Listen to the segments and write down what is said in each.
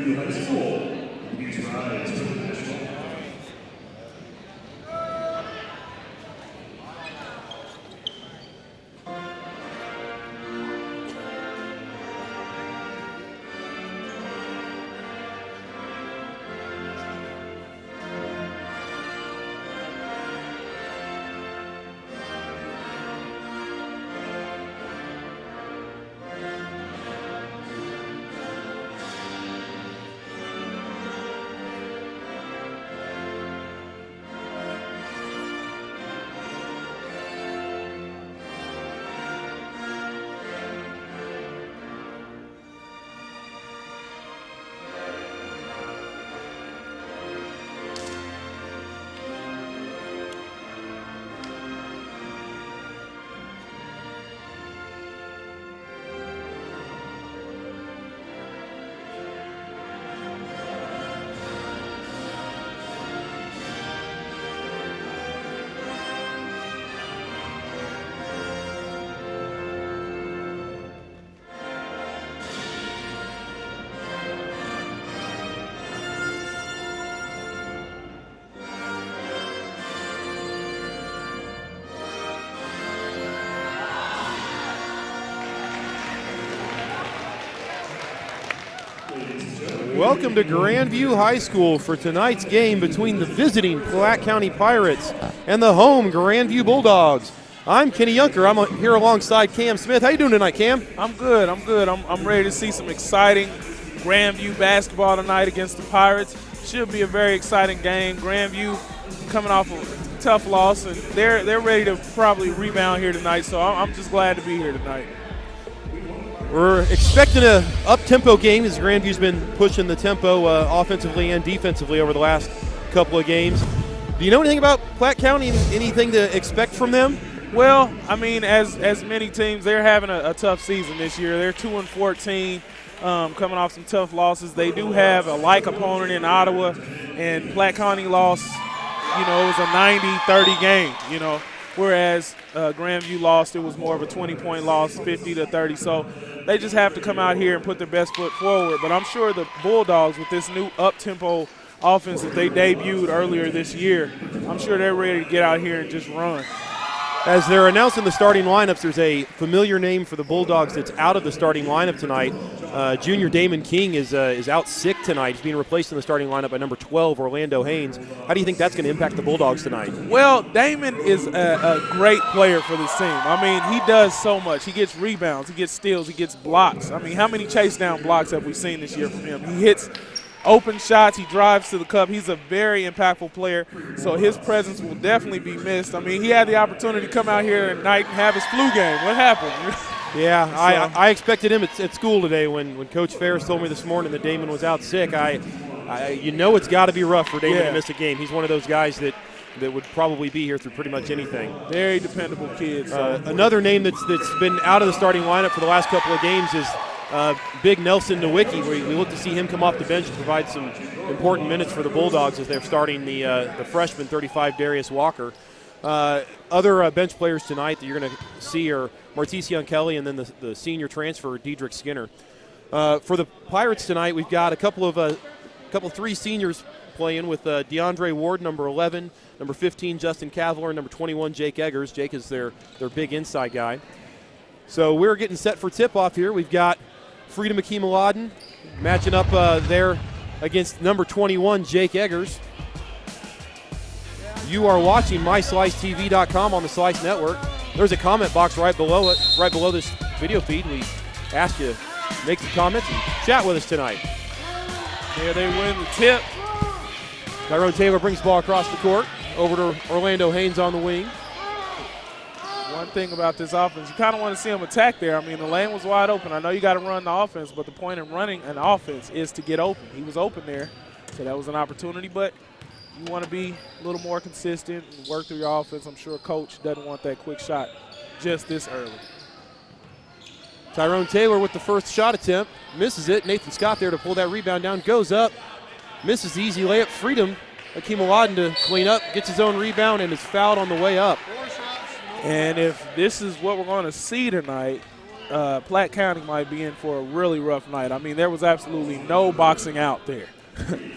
Grandview High School. Please rise for the national anthem. Welcome to Grandview High School for tonight's game between the visiting Platte County Pirates and the home Grandview Bulldogs. I'm Kenny Yunker. I'm here alongside Cam Smith. How you doing tonight, Cam? I'm good. I'm ready to see some exciting Grandview basketball tonight against the Pirates. Should be a very exciting game. Grandview coming off a tough loss, and they're ready to probably rebound here tonight. So I'm just glad to be here tonight. We're expecting a up-tempo game as Grandview's been pushing the tempo offensively and defensively over the last couple of games. Do you know anything about Platte County, anything to expect from them? Well, I mean, as many teams, they're having a tough season this year. They're 2-14, coming off some tough losses. They do have a like opponent in Ottawa, and Platte County lost, it was a 90-30 game, whereas Grandview lost. It was more of a 20-point loss, 50-30. So they just have to come out here and put their best foot forward. But I'm sure the Bulldogs, with this new up-tempo offense that they debuted earlier this year, I'm sure they're ready to get out here and just run. As they're announcing the starting lineups, there's a familiar name for the Bulldogs that's out of the starting lineup tonight. Junior Damon King is out sick tonight. He's being replaced in the starting lineup by number 12, Orlando Haynes. How do you think that's going to impact the Bulldogs tonight? Well, Damon is a great player for this team. I mean, he does so much. He gets rebounds, he gets steals, he gets blocks. I mean, how many chase down blocks have we seen this year from him? He hits open shots, he drives to the cup. He's a very impactful player, so his presence will definitely be missed. I mean, he had the opportunity to come out here tonight and have his flu game. What happened? Yeah, I expected him at school today when Coach Ferris told me this morning that Damon was out sick. It's got to be rough for Damon to miss a game. He's one of those guys that would probably be here through pretty much anything. Very dependable kid. So. Another name that's been out of the starting lineup for the last couple of games is Big Nelson Nowicki. We look to see him come off the bench and provide some important minutes for the Bulldogs as they're starting the freshman 35 Darius Walker. Other bench players tonight that you're going to see are Martisian Kelly and then the senior transfer Diedrich Skinner. For the Pirates tonight, we've got a couple three seniors playing with DeAndre Ward, number 11, number 15 Justin Cavler, and number 21 Jake Eggers. Jake is their big inside guy. So we're getting set for tip-off here. We've got Freedom Akeem-Aladin matching up there against number 21 Jake Eggers. You are watching MySliceTV.com on the Slice Network. There's a comment box right below it, right below this video feed. We ask you to make some comments and chat with us tonight. There they win the tip. Tyrone Taylor brings the ball across the court over to Orlando Haynes on the wing. One thing about this offense, you kind of want to see him attack there. I mean, the lane was wide open. I know you got to run the offense, but the point in running an offense is to get open. He was open there, so that was an opportunity, but you want to be a little more consistent and work through your offense. I'm sure Coach doesn't want that quick shot just this early. Tyrone Taylor with the first shot attempt. Misses it. Nathan Scott there to pull that rebound down. Goes up. Misses the easy layup. Freedom. Akeem-Aladin to clean up. Gets his own rebound and is fouled on the way up. And if this is what we're going to see tonight, Platte County might be in for a really rough night. I mean, there was absolutely no boxing out there.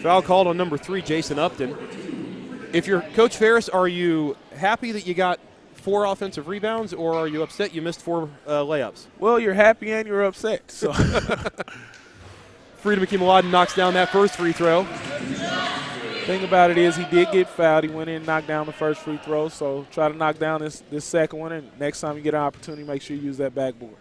Foul called on number 3, Jason Upton. If you're Coach Ferris, are you happy that you got 4 offensive rebounds, or are you upset you missed 4 layups? Well, you're happy and you're upset. So Freedom McKee-Maladen knocks down that first free throw. Thing about it is he did get fouled. He went in and knocked down the first free throw, so try to knock down this second one, and next time you get an opportunity, make sure you use that backboard.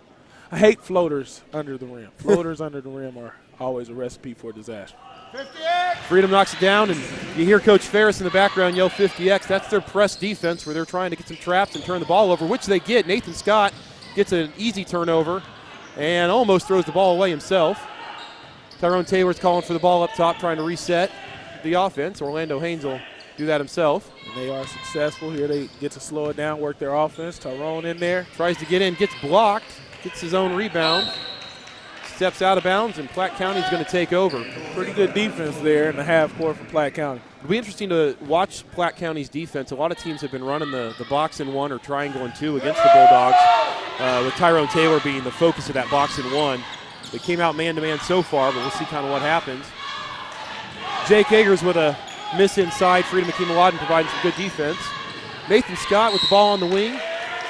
I hate floaters under the rim. Floaters under the rim are always a recipe for disaster. 50X. Freedom knocks it down, and you hear Coach Ferris in the background yell 50X. That's their press defense where they're trying to get some traps and turn the ball over, which they get. Nathan Scott gets an easy turnover and almost throws the ball away himself. Tyrone Taylor's calling for the ball up top, trying to reset the offense. Orlando Haynes will do that himself. And they are successful here. They get to slow it down, work their offense. Tyrone in there. Tries to get in, gets blocked, gets his own rebound, steps out of bounds, and Platte County's going to take over. Pretty good defense there in the half court for Platte County. It'll be interesting to watch Platte County's defense. A lot of teams have been running the box and 1 or triangle and 2 against the Bulldogs, with Tyrone Taylor being the focus of that box and 1. They came out man-to-man so far, but we'll see kind of what happens. Jake Eggers with a miss inside. Freedom McKee-Maladen providing some good defense. Nathan Scott with the ball on the wing.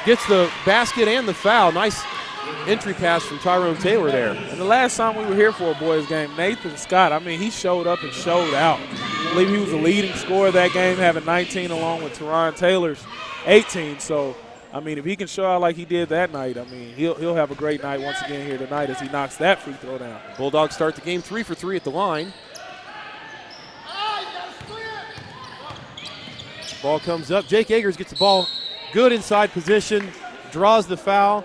Gets the basket and the foul. Nice entry pass from Tyrone Taylor there. And the last time we were here for a boys game, Nathan Scott, I mean, he showed up and showed out. I believe he was the leading scorer that game, having 19 along with Tyrone Taylor's 18. So, I mean, if he can show out like he did that night, I mean, he'll have a great night once again here tonight as he knocks that free throw down. Bulldogs start the game 3 for 3 at the line. Ball comes up. Jake Eggers gets the ball good inside position, draws the foul,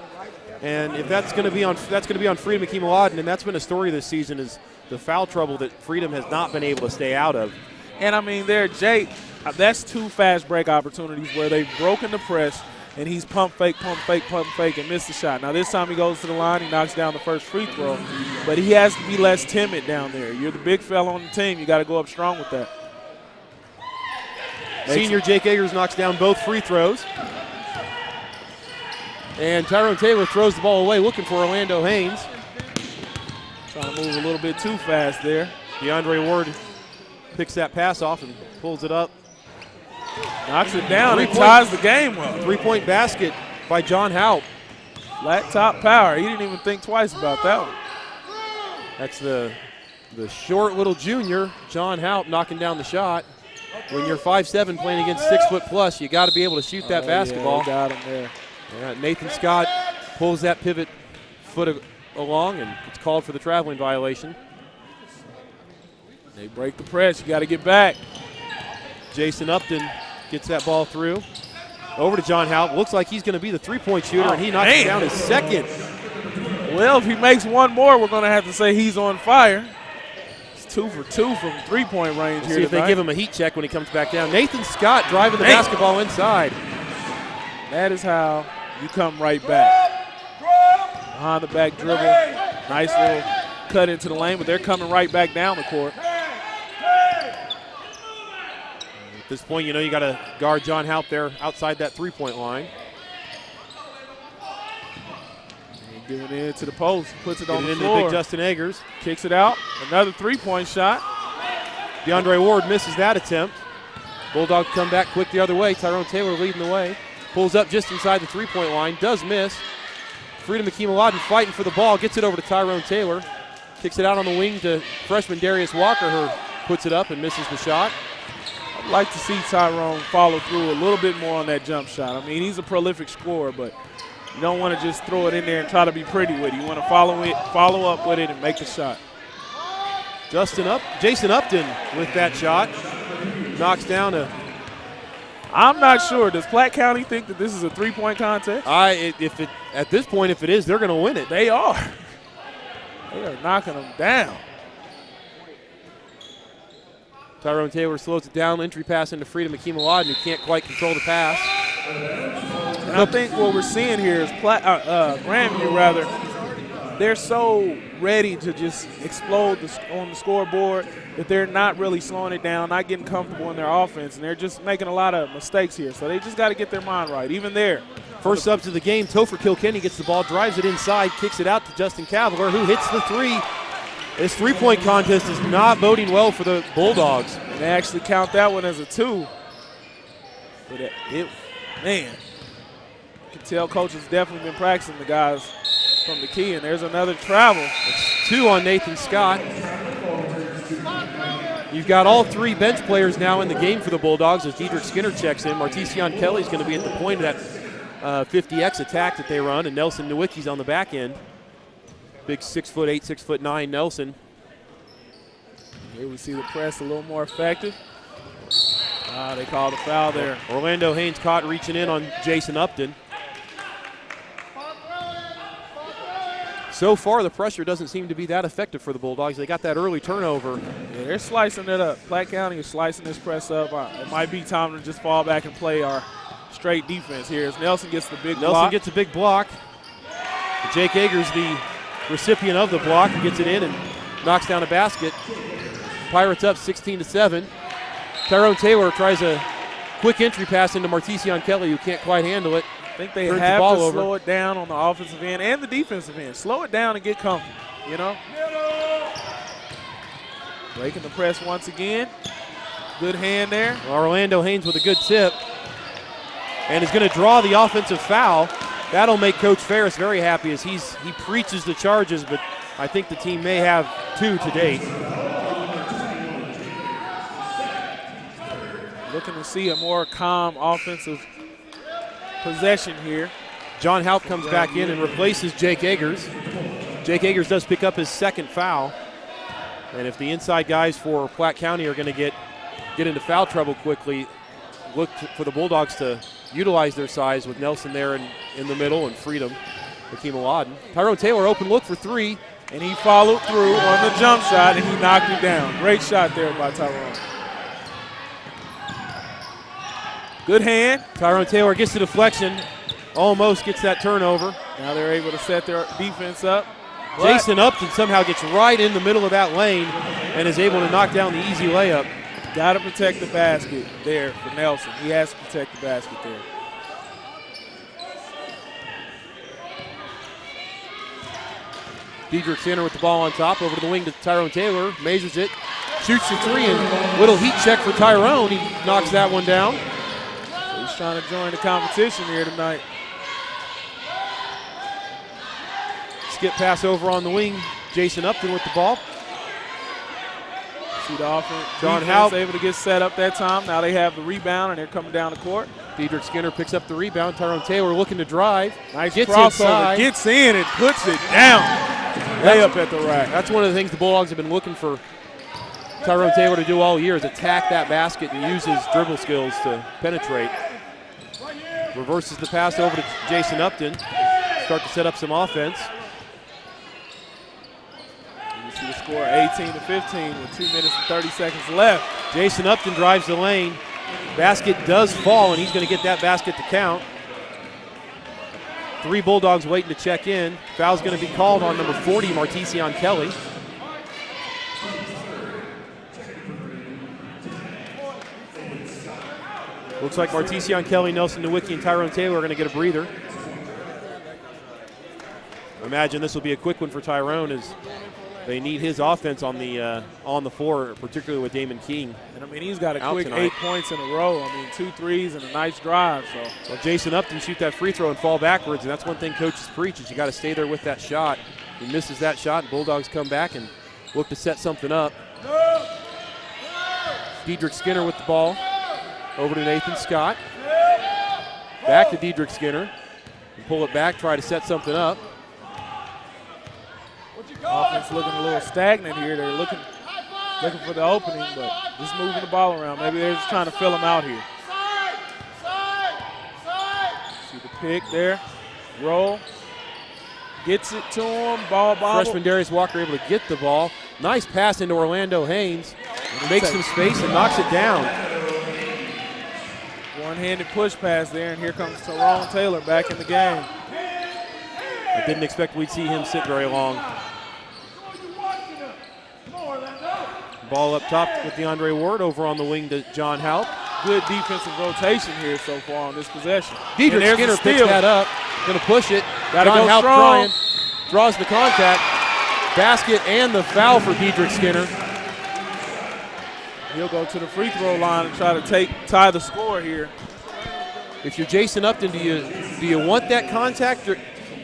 and if that's going to be on Freedom McKee-Maladen, and that's been a story this season, is the foul trouble that Freedom has not been able to stay out of. And I mean, there, Jake, that's 2 fast break opportunities where they've broken the press, and he's pump fake, and missed the shot. Now this time he goes to the line, he knocks down the first free throw, but he has to be less timid down there. You're the big fella on the team. You got to go up strong with that. Senior Jake Eggers knocks down both free throws. And Tyrone Taylor throws the ball away, looking for Orlando Haynes. Trying to move a little bit too fast there. DeAndre Ward picks that pass off and pulls it up. Knocks it down and ties the game up. 3-point basket by John Haupt. Flat top power. He didn't even think twice about that one. That's the short little junior, John Haupt, knocking down the shot. When you're 5'7", playing against 6'+", you got to be able to shoot that basketball. Yeah, got him there. Yeah, Nathan Scott pulls that pivot foot along, and it's called for the traveling violation. They break the press. You got to get back. Jason Upton gets that ball through. Over to John Haupt. Looks like he's going to be the 3-point shooter, and he knocks down his second. Well, if he makes one more, we're going to have to say he's on fire. 2 for 2 from 3-point range here See if tonight. they give him a heat check when he comes back down. Nathan Scott driving the basketball inside. That is how you come right back. Behind the back dribble. Nice little cut into the lane, but they're coming right back down the court. At this point, you know you got to guard John Haupt there outside that 3-point line. Giving it into the post, puts it on the into floor. big Justin Eggers. Kicks it out. Another 3-point shot. DeAndre Ward misses that attempt. Bulldogs come back quick the other way. Tyrone Taylor leading the way. Pulls up just inside the 3-point line. Does miss. Freedom McKee-Maladen fighting for the ball. Gets it over to Tyrone Taylor. Kicks it out on the wing to freshman Darius Walker, who puts it up and misses the shot. I'd like to see Tyrone follow through a little bit more on that jump shot. I mean, he's a prolific scorer, but you don't want to just throw it in there and try to be pretty with it. You want to follow up with it and make the shot. Jason Upton with that shot. Knocks down a. I'm not sure. Does Platte County think that this is a 3-point contest? At this point, if it is, they're going to win it. They are. They are knocking them down. Tyrone Taylor slows it down. Entry pass into Freedom McKee-Maladen, who can't quite control the pass. And I think what we're seeing here is Grandview, rather, they're so ready to just explode on the scoreboard that they're not really slowing it down, not getting comfortable in their offense, and they're just making a lot of mistakes here. So they just got to get their mind right. Even there, First subs of the game, Topher Kilkenny gets the ball, drives it inside, kicks it out to Justin Cavalier, who hits the three. This three-point contest is not boding well for the Bulldogs. And they actually count that one as a 2. But man, you can tell coach has definitely been practicing the guys from the key, and there's another travel. It's 2 on Nathan Scott. You've got all 3 bench players now in the game for the Bulldogs as Dedrick Skinner checks in. Martesian Kelly's going to be at the point of that 50X attack that they run, and Nelson Nowicki's on the back end. Big 6'8", 6'9" Nelson. Here we see the press a little more effective. They called a foul there. Orlando Haynes caught reaching in on Jason Upton. So far, the pressure doesn't seem to be that effective for the Bulldogs. They got that early turnover. Yeah, they're slicing it up. Platte County is slicing this press up. It might be time to just fall back and play our straight defense here as Nelson gets the big block. Nelson gets a big block. Jake Eggers, the recipient of the block, gets it in and knocks down a basket. Pirates up 16-7. Tyrone Taylor tries a quick entry pass into Martesian Kelly, who can't quite handle it. I think they have to slow it down on the offensive end and the defensive end. Slow it down and get comfortable, you know? Breaking the press once again. Good hand there. Orlando Haynes with a good tip. And is going to draw the offensive foul. That'll make Coach Ferris very happy as he preaches the charges, but I think the team may have 2 to date. Looking to see a more calm offensive possession here. John Haupt comes back in and replaces Jake Eggers. Jake Eggers does pick up his 2nd foul. And if the inside guys for Platte County are going to get into foul trouble quickly, look for the Bulldogs to utilize their size with Nelson there in the middle and freedom. Hakeem Aladdin. Tyrone Taylor open look for 3. And he followed through on the jump shot and he knocked it down. Great shot there by Tyrone. Good hand. Tyrone Taylor gets the deflection, almost gets that turnover. Now they're able to set their defense up. Jason Upton somehow gets right in the middle of that lane and is able to knock down the easy layup. Got to protect the basket there for Nelson. He has to protect the basket there. Dedrick Skinner with the ball on top, over to the wing to Tyrone Taylor, measures it, shoots the 3, and little heat check for Tyrone. He knocks that one down. He's trying to join the competition here tonight. Skip pass over on the wing. Jason Upton with the ball. See the offense. John Haupt able to get set up that time. Now they have the rebound and they're coming down the court. Dedrick Skinner picks up the rebound. Tyrone Taylor looking to drive. Nice gets crossover. Inside. Gets in and puts it down. Layup at the rack. That's one of the things the Bulldogs have been looking for Tyrone Taylor to do all year is attack that basket and use his dribble skills to penetrate. Reverses the pass over to Jason Upton. Start to set up some offense. You see the score 18-15 with 2 minutes and 30 seconds left. Jason Upton drives the lane. Basket does fall, and he's going to get that basket to count. 3 Bulldogs waiting to check in. Foul's going to be called on number 40, Martesian Kelly. Looks like Martesian Kelly, Nelson Nowicki, and Tyrone Taylor are going to get a breather. I imagine this will be a quick one for Tyrone as they need his offense on the floor, particularly with Damon King. And I mean, he's got a quick tonight. 8 points in a row. I mean, 2 threes and a nice drive. So well, Jason Upton shoot that free throw and fall backwards, and that's one thing coaches preach is you got to stay there with that shot. He misses that shot, and Bulldogs come back and look to set something up. Dedrick Skinner with the ball. Over to Nathan Scott. Back to Dedrick Skinner. And pull it back, try to set something up. Offense looking a little stagnant here. They're looking for the opening, but just moving the ball around. Maybe they're just trying to fill them out here. See the pick there. Roll. Gets it to him. Ball bobble. Freshman Darius Walker able to get the ball. Nice pass into Orlando Haynes. Makes some space and knocks it down. One-handed push pass there, and here comes Tyrone Taylor back in the game. I didn't expect we'd see him sit very long. Ball up top with DeAndre Ward over on the wing to John Haupt. good defensive rotation here so far on this possession. Diedrich Skinner picks that up, going to push it. Got to go Halp strong. Draws the contact. Basket and the foul for Diedrich Skinner. He'll go to the free throw line and try to tie the score here. If you're Jason Upton, do you want that contact,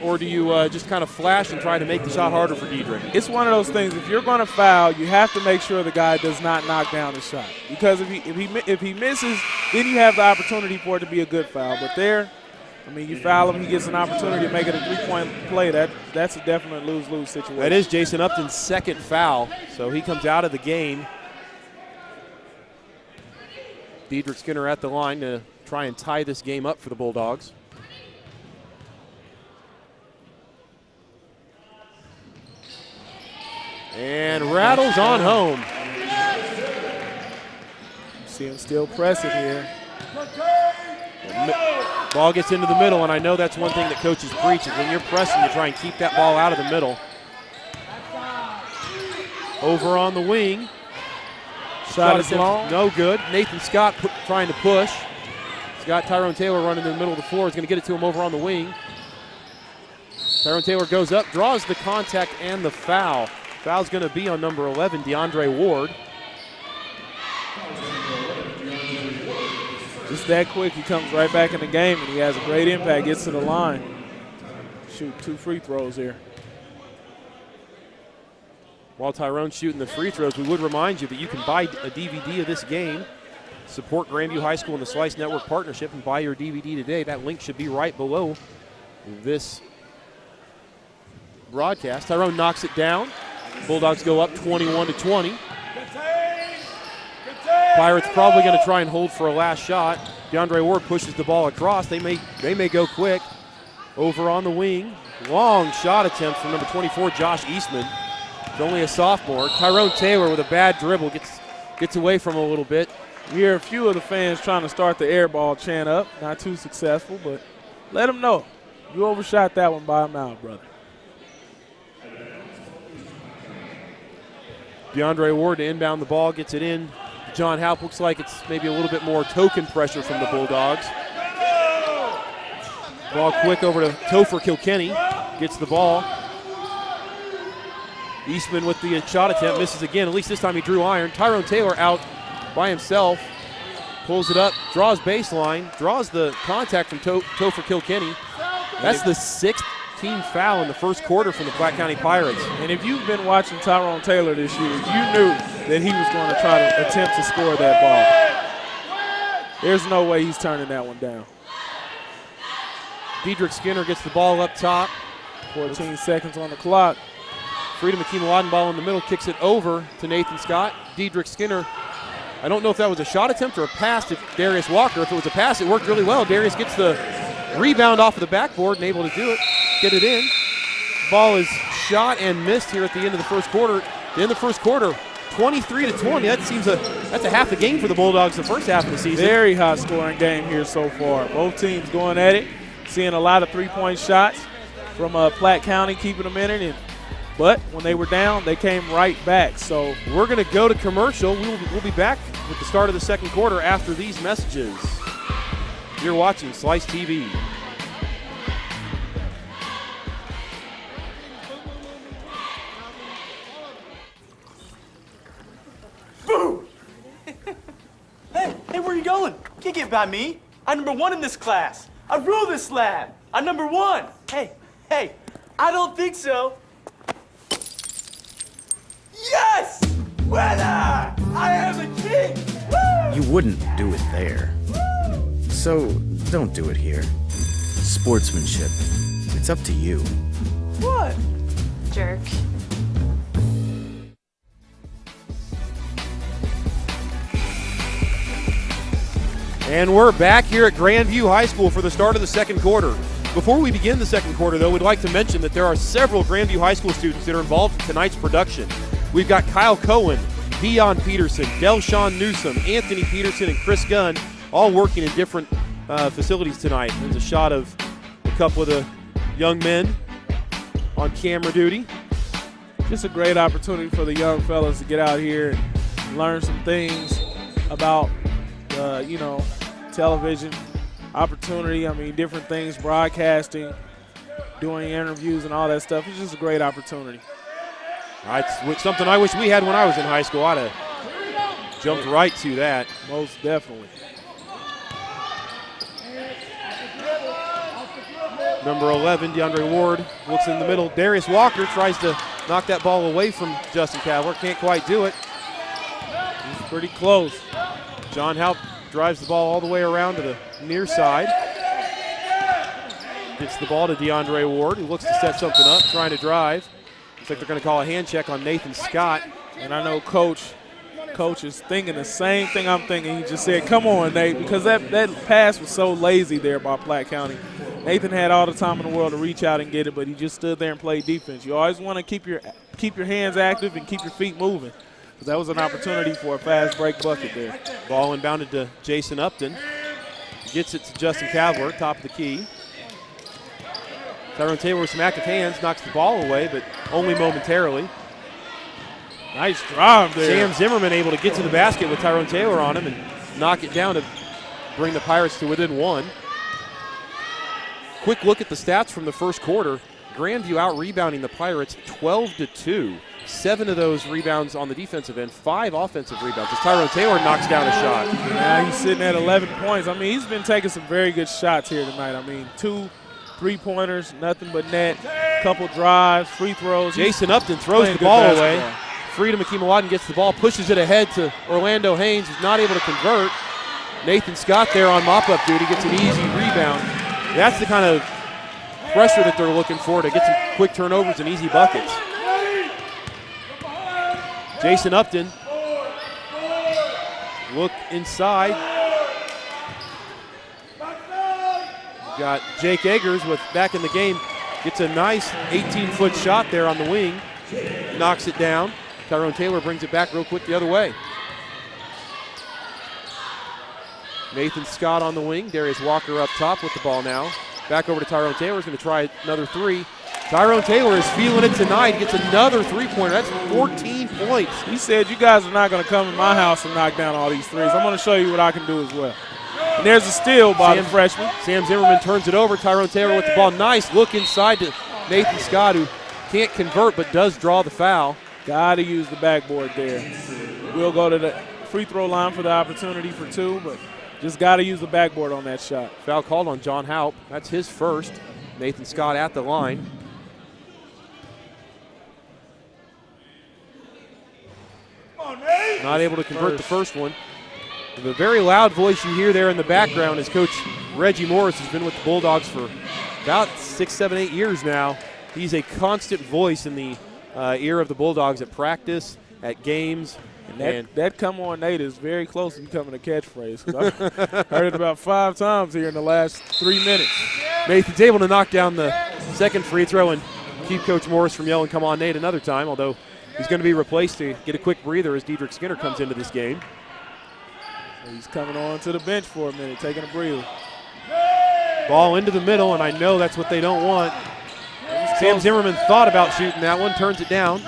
or do you just kind of flash and try to make the shot harder for Diedrich? It's one of those things. If you're going to foul, you have to make sure the guy does not knock down the shot. Because if he misses, then you have the opportunity for it to be a good foul. But there, I mean, you foul him, he gets an opportunity to make it a three-point play. That's a definite lose-lose situation. That is Jason Upton's second foul, so he comes out of the game. Diedrich Skinner at the line to try and tie this game up for the Bulldogs. And rattles on home. See him still press it here. Ball gets into the middle, and I know that's one thing that coaches preach is when you're pressing, you try and keep that ball out of the middle. Over on the wing. Shot is long. No good. Nathan Scott trying to push. Scott Tyrone Taylor running in the middle of the floor. Is going to get it to him over on the wing. Tyrone Taylor goes up, draws the contact and the foul. Foul's going to be on number 11, DeAndre Ward. Just that quick, he comes right back in the game, and he has a great impact, gets to the line. Shoot 2 free throws here. While Tyrone's shooting the free throws, we would remind you that you can buy a DVD of this game, support Grandview High School and the Slice Network partnership, and buy your DVD today. That link should be right below this broadcast. Tyrone knocks it down. Bulldogs go up 21-20. Pirates probably going to try and hold for a last shot. DeAndre Ward pushes the ball across. They may go quick. Over on the wing. Long shot attempt from number 24, Josh Eastman. He's only a sophomore. Tyrone Taylor with a bad dribble gets away from him a little bit. We hear a few of the fans trying to start the air ball chant up. Not too successful, but let them know. You overshot that one by a mile, brother. DeAndre Ward to inbound the ball, gets it in. John Halp. Looks like it's maybe a little bit more token pressure from the Bulldogs. Ball quick over to Topher Kilkenny. Gets the ball. Eastman with the shot attempt, misses again. At least this time he drew iron. Tyrone Taylor out by himself. Pulls it up, draws baseline, draws the contact from Topher Kilkenny. That's the 6th team foul in the first quarter from the Platte County Pirates. And if you've been watching Tyrone Taylor this year, you knew that he was going to try to attempt to score that ball. There's no way he's turning that one down. Diedrich Skinner gets the ball up top. 14 seconds on the clock. Freedom Akeem ball in the middle, kicks it over to Nathan Scott. Diedrich Skinner, I don't know if that was a shot attempt or a pass to Darius Walker. If it was a pass, it worked really well. Darius gets the rebound off of the backboard and able to do it, get it in. Ball is shot and missed here at the end of the first quarter. In the first quarter, 23-20. That's a half the game for the Bulldogs the first half of the season. Very high scoring game here so far. Both teams going at it, seeing a lot of three-point shots from Platte County, keeping them in it. But when they were down, they came right back. So we're going to go to commercial. We'll be back with the start of the second quarter after these messages. You're watching Slice TV. Boo! Hey, where are you going? You can't get by me. I'm number 1 in this class. I rule this lab. I'm number 1. Hey, I don't think so. Yes! Winner! I am a king! Woo! You wouldn't do it there. So, don't do it here. Sportsmanship. It's up to you. What? Jerk. And we're back here at Grandview High School for the start of the second quarter. Before we begin the second quarter, though, we'd like to mention that there are several Grandview High School students that are involved in tonight's production. We've got Kyle Cohen, Dion Peterson, Delshawn Newsom, Anthony Peterson, and Chris Gunn all working in different facilities tonight. There's a shot of a couple of the young men on camera duty. Just a great opportunity for the young fellas to get out here and learn some things about television opportunity. I mean, different things, broadcasting, doing interviews and all that stuff. It's just a great opportunity. It's something I wish we had when I was in high school. I'd have jumped right to that. Most definitely. Number 11, DeAndre Ward, looks in the middle. Darius Walker tries to knock that ball away from Justin Cavler. Can't quite do it. He's pretty close. John Haupt drives the ball all the way around to the near side. Gets the ball to DeAndre Ward, who looks to set something up, trying to drive. Looks like they're going to call a hand check on Nathan Scott. And I know Coach is thinking the same thing I'm thinking. He just said, come on, Nate, because that pass was so lazy there by Platte County. Nathan had all the time in the world to reach out and get it, but he just stood there and played defense. You always want to keep your hands active and keep your feet moving, because that was an opportunity for a fast break bucket there. Ball inbounded to Jason Upton. Gets it to Justin Cavler, top of the key. Tyrone Taylor with some active hands, knocks the ball away, but only momentarily. Nice drive there. Sam Zimmerman able to get to the basket with Tyrone Taylor on him and knock it down to bring the Pirates to within one. Quick look at the stats from the first quarter. Grandview out-rebounding the Pirates 12-2. 7 of those rebounds on the defensive end, 5 offensive rebounds. As Tyrone Taylor knocks down a shot. Yeah, he's sitting at 11 points. I mean, he's been taking some very good shots here tonight. I mean, 2 3-pointers, nothing but net, couple drives, free throws. Jason Upton throws the ball away. Freedom Akeem-Awadin gets the ball, pushes it ahead to Orlando Haynes, who's not able to convert. Nathan Scott there on mop-up duty gets an easy rebound. That's the kind of pressure that they're looking for to get some quick turnovers and easy buckets. Jason Upton, look inside. Got Jake Eggers with back in the game. Gets a nice 18-foot shot there on the wing. Knocks it down. Tyrone Taylor brings it back real quick the other way. Nathan Scott on the wing. Darius Walker up top with the ball now. Back over to Tyrone Taylor. He's going to try another three. Tyrone Taylor is feeling it tonight. He gets another three-pointer. That's 14 points. He said, you guys are not going to come in my house and knock down all these threes. I'm going to show you what I can do as well. And there's a steal by the freshman. Sam Zimmerman turns it over. Tyrone Taylor with the ball. Nice look inside to Nathan Scott, who can't convert but does draw the foul. Got to use the backboard there. We'll go to the free throw line for the opportunity for 2, but just got to use the backboard on that shot. Foul called on John Haupt. That's his first. Nathan Scott at the line. Not able to convert the first one. The very loud voice you hear there in the background is Coach Reggie Morris, who's been with the Bulldogs for about 6, 7, 8 years now. He's a constant voice in the ear of the Bulldogs at practice, at games. And that come on, Nate, is very close to becoming a catchphrase. I've heard it about 5 times here in the last 3 minutes. Nathan's able to knock down the second free throw and keep Coach Morris from yelling, come on, Nate, another time, although he's going to be replaced to get a quick breather as Dedrick Skinner comes into this game. He's coming on to the bench for a minute, taking a breather. Ball into the middle, and I know that's what they don't want. Sam Zimmerman thought about shooting that one, turns it down.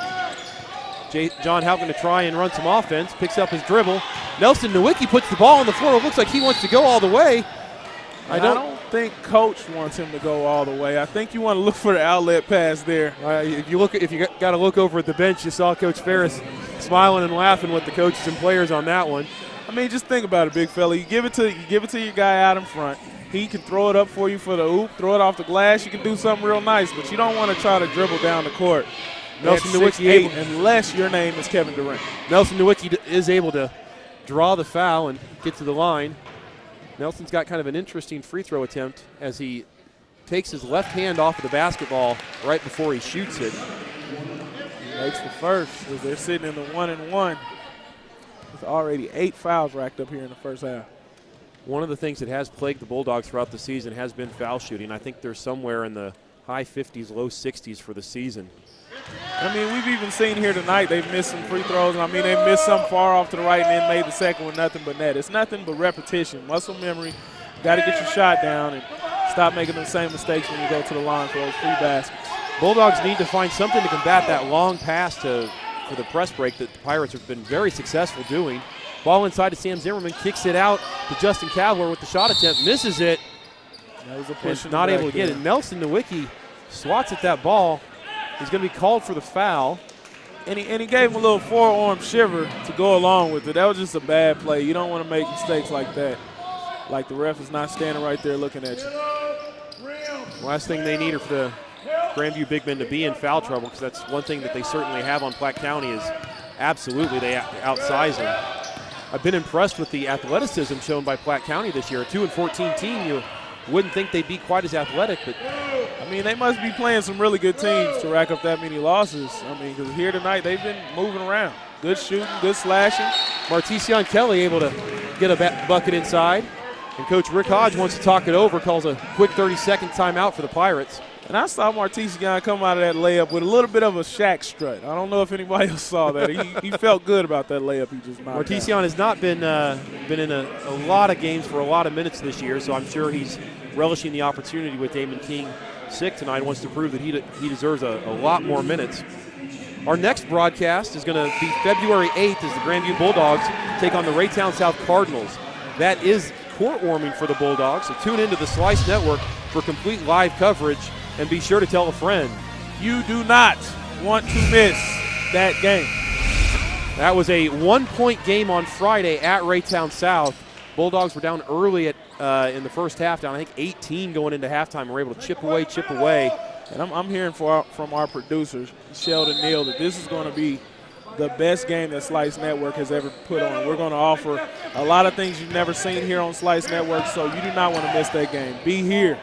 John Haupt going to try and run some offense, picks up his dribble. Nelson Nowicki puts the ball on the floor. It looks like he wants to go all the way. I don't think Coach wants him to go all the way. I think you want to look for the outlet pass there. If you got to look over at the bench, you saw Coach Ferris smiling and laughing with the coaches and players on that one. I mean, just think about it, big fella. You give it to your guy out in front. He can throw it up for you for the oop, throw it off the glass. You can do something real nice, but you don't want to try to dribble down the court. Nelson Nowicki, unless your name is Kevin Durant. Nelson Nowicki is able to draw the foul and get to the line. Nelson's got kind of an interesting free throw attempt as he takes his left hand off of the basketball right before he shoots it. He makes the first as they're sitting in the 1-and-1. With already 8 fouls racked up here in the first half. One of the things that has plagued the Bulldogs throughout the season has been foul shooting. I think they're somewhere in the high 50s, low 60s for the season. I mean, we've even seen here tonight they've missed some free throws. I mean, they missed some far off to the right and then made the second with nothing but net. It's nothing but repetition, muscle memory. Got to get your shot down and stop making the same mistakes when you go to the line for those free baskets. Bulldogs need to find something to combat that long pass for the press break that the Pirates have been very successful doing. Ball inside to Sam Zimmerman, kicks it out to Justin Cavler with the shot attempt, misses it. That was a push. Not able to get it. Nelson Nowicki swats at that ball. He's going to be called for the foul. And he gave him a little forearm shiver to go along with it. That was just a bad play. You don't want to make mistakes like that. Like the ref is not standing right there looking at you. Last thing they need are for the Grandview big men to be in foul trouble, because that's one thing that they certainly have on Platte County is absolutely they outsize them. I've been impressed with the athleticism shown by Platte County this year. A 2-14 team, you wouldn't think they'd be quite as athletic, but I mean, they must be playing some really good teams to rack up that many losses. I mean, because here tonight they've been moving around. Good shooting, good slashing. Martesion Kelly able to get a bucket inside. And Coach Rick Hodge wants to talk it over, calls a quick 30-second timeout for the Pirates. And I saw Martesion come out of that layup with a little bit of a Shaq strut. I don't know if anybody else saw that. He felt good about that layup he just knocked Martesion down. has not been in a lot of games for a lot of minutes this year, so I'm sure he's relishing the opportunity with Damon King sick tonight. Wants to prove that he deserves a lot more minutes. Our next broadcast is going to be February 8th as the Grandview Bulldogs take on the Raytown South Cardinals. That is court warming for the Bulldogs, so tune into the Slice Network for complete live coverage, and be sure to tell a friend. You do not want to miss that game. That was a one-point game on Friday at Raytown South. Bulldogs were down early in the first half, down I think 18 going into halftime. We're able to chip away. And I'm hearing from our producers, Sheldon Neal, that this is going to be the best game that Slice Network has ever put on. We're going to offer a lot of things you've never seen here on Slice Network, so you do not want to miss that game. Be here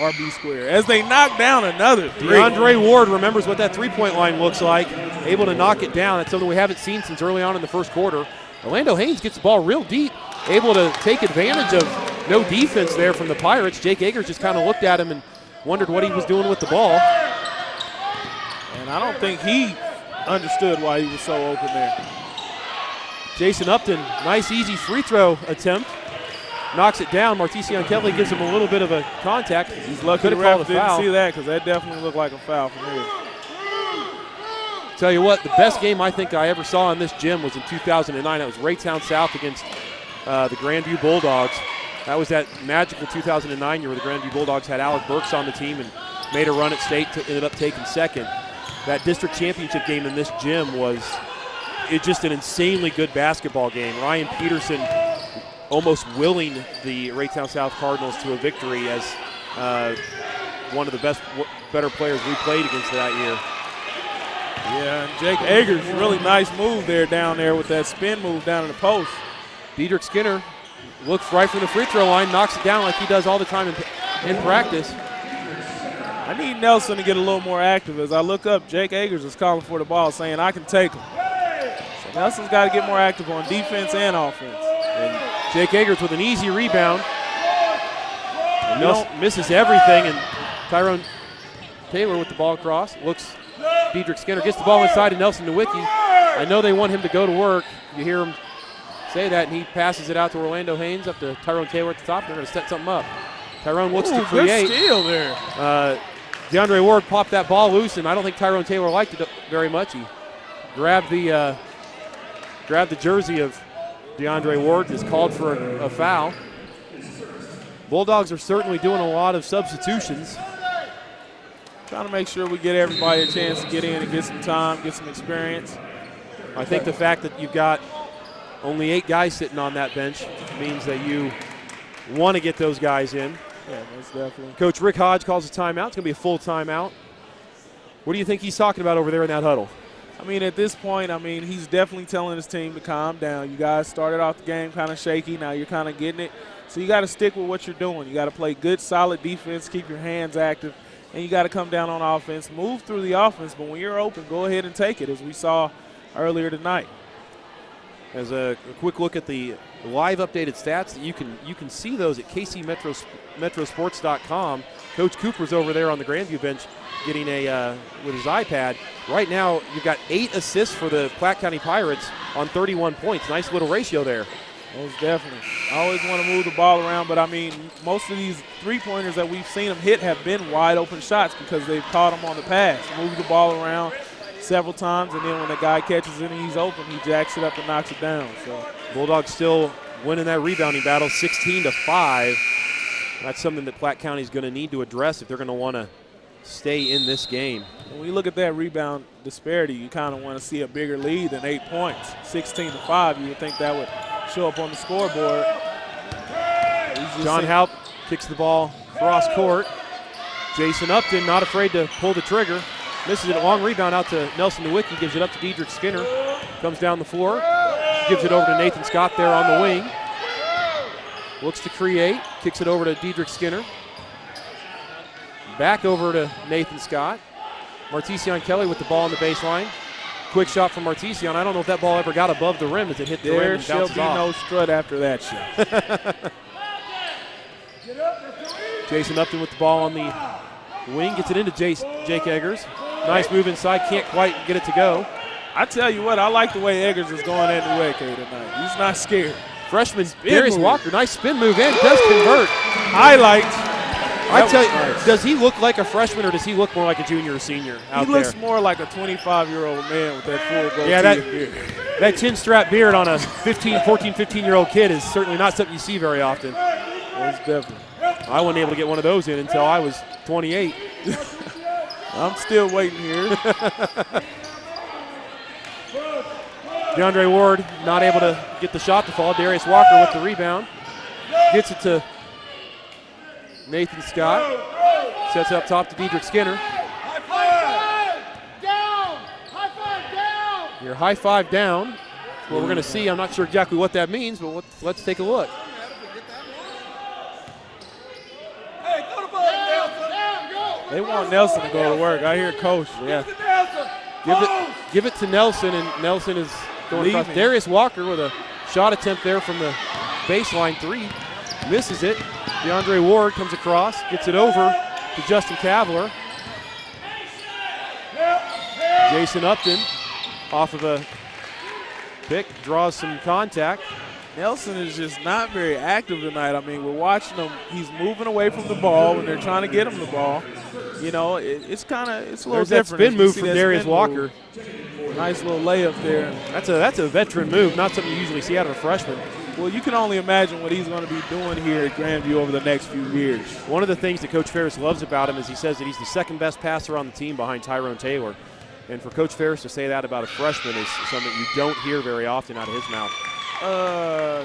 or be square. As they knock down another three. DeAndre Ward remembers what that three-point line looks like, able to knock it down. That's something we haven't seen since early on in the first quarter. Orlando Haynes gets the ball real deep, able to take advantage of no defense there from the Pirates. Jake Agers just kind of looked at him and wondered what he was doing with the ball. And I don't think he understood why he was so open there. Jason Upton, nice easy free throw attempt. Knocks it down. Martesion Kelly gives him a little bit of a contact. He's lucky the ref didn't see that, because that definitely looked like a foul from here. Tell you what, the best game I think I ever saw in this gym was in 2009. That was Raytown South against the Grandview Bulldogs. That was that magical 2009 year where the Grandview Bulldogs had Alec Burks on the team and made a run at state, ended up taking second. That district championship game in this gym was just an insanely good basketball game. Ryan Peterson almost willing the Raytown South Cardinals to a victory as one of the better players we played against that year. Yeah, and Jake Agers, really nice move down there with that spin move down in the post. Diedrich Skinner looks right from the free throw line, knocks it down like he does all the time in practice. I need Nelson to get a little more active. As I look up, Jake Agers is calling for the ball, saying, I can take him. So Nelson's got to get more active on defense and offense. And Jake Agers with an easy rebound. And Nelson misses everything, and Tyrone Taylor with the ball across. Looks, Diedrich Skinner gets the ball inside to Nelson Nowicki. I know they want him to go to work. You hear him say that, and he passes it out to Orlando Haynes, up to Tyrone Taylor at the top. They're going to set something up. Tyrone looks to create. Good steal there. DeAndre Ward popped that ball loose, and I don't think Tyrone Taylor liked it very much. He grabbed the jersey of DeAndre Ward, is called for a foul. Bulldogs are certainly doing a lot of substitutions. Trying to make sure we get everybody a chance to get in and get some time, get some experience. I think the fact that you've got only 8 guys sitting on that bench means that you want to get those guys in. Yeah, most definitely. Coach Rick Hodge calls a timeout. It's going to be a full timeout. What do you think he's talking about over there in that huddle? I mean, at this point, he's definitely telling his team to calm down. You guys started off the game kind of shaky. Now you're kind of getting it. So you got to stick with what you're doing. You got to play good, solid defense, keep your hands active, and you got to come down on offense, move through the offense. But when you're open, go ahead and take it, as we saw earlier tonight. As a quick look at the live updated stats, you can see those at kcmetrosports.com. Coach Cooper's over there on the Grandview bench getting with his iPad. Right now, you've got 8 assists for the Platte County Pirates on 31 points. Nice little ratio there. Most definitely. I always want to move the ball around, but most of these three-pointers that we've seen them hit have been wide open shots because they've caught them on the pass. Move the ball around, several times, and then when the guy catches it and he's open, he jacks it up and knocks it down. So Bulldogs still winning that rebounding battle 16-5. That's something that Platte County is going to need to address if they're going to want to stay in this game. when you look at that rebound disparity, you kind of want to see a bigger lead than 8 points. 16-5, you would think that would show up on the scoreboard. John Haupt kicks the ball cross court. Jason Upton not afraid to pull the trigger. Misses it, a long rebound out to Nelson Nowicki, gives it up to Diedrich Skinner. Comes down the floor, gives it over to Nathan Scott there on the wing. Looks to create, kicks it over to Diedrich Skinner. Back over to Nathan Scott. Martesian Kelly with the ball on the baseline. Quick shot from Martesian. I don't know if that ball ever got above the rim as it hit the rim There and shall bounces be off. no strut after that shot. Jason Upton with the ball on the wing, gets it into Jake Eggers. Nice move inside, can't quite get it to go. I tell you what, I like the way Eggers is going at Nowicki tonight. He's not scared. Freshman Darius Walker, nice spin move in, does convert. Highlight. I tell you, nice. Does he look like a freshman or does he look more like a junior or senior out He there? looks more like a 25-year-old man with that full goatee. Yeah, beard. that chin strap beard on a 14, 15-year-old kid is certainly not something you see very often. Most definitely. I wasn't able to get one of those in until I was 28. I'm still waiting here. DeAndre Ward not able to get the shot to fall. Darius Walker with the rebound. Gets it to Nathan Scott. Sets it up top to Diedrich Skinner. High five down! High five down! Your high five down. Well, we're going to see. I'm not sure exactly what that means, but let's take a look. Hey, go to ball, Nelson! Down, go! They want Nelson to go to work. I hear Coach. Yeah. Nelson! Give it to Nelson, and Nelson is going across. Leaving. Darius Walker with a shot attempt there from the baseline three. Misses it. DeAndre Ward comes across, gets it over to Justin Cavler. Jason Upton off of a pick, draws some contact. Nelson is just not very active tonight. I mean, we're watching him. He's moving away from the ball when they're trying to get him the ball. You know, it's a little There's that different. spin as you move see from that Darius spin Walker. move. Nice little layup there. That's a veteran move, not something you usually see out of a freshman. Well, you can only imagine what he's going to be doing here at Grandview over the next few years. One of the things that Coach Ferris loves about him is he says that he's the second best passer on the team behind Tyrone Taylor. And for Coach Ferris to say that about a freshman is something you don't hear very often out of his mouth.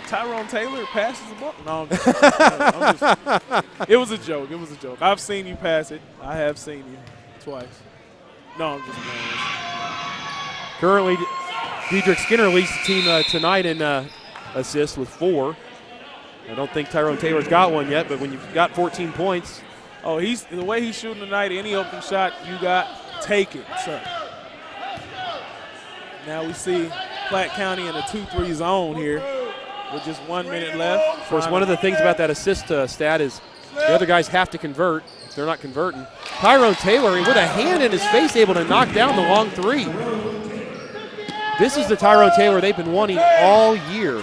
Tyrone Taylor passes the ball. No, I'm just, it was a joke. It was a joke. I've seen you pass it. I have seen you twice. No, I'm just playing. Currently, Diedrich Skinner leads the team tonight in assists with 4. I don't think Tyrone Taylor's got one yet, but when you've got 14 points. Oh, the way he's shooting tonight, any open shot you got, take it, sir. Now we see Platte County in a 2-3 zone here with just 1 minute left. Of course, one of the things about that assist stat is the other guys have to convert. If they're not converting. Tyrone Taylor, with a hand in his face, able to knock down the long 3. This is the Tyrone Taylor they've been wanting all year.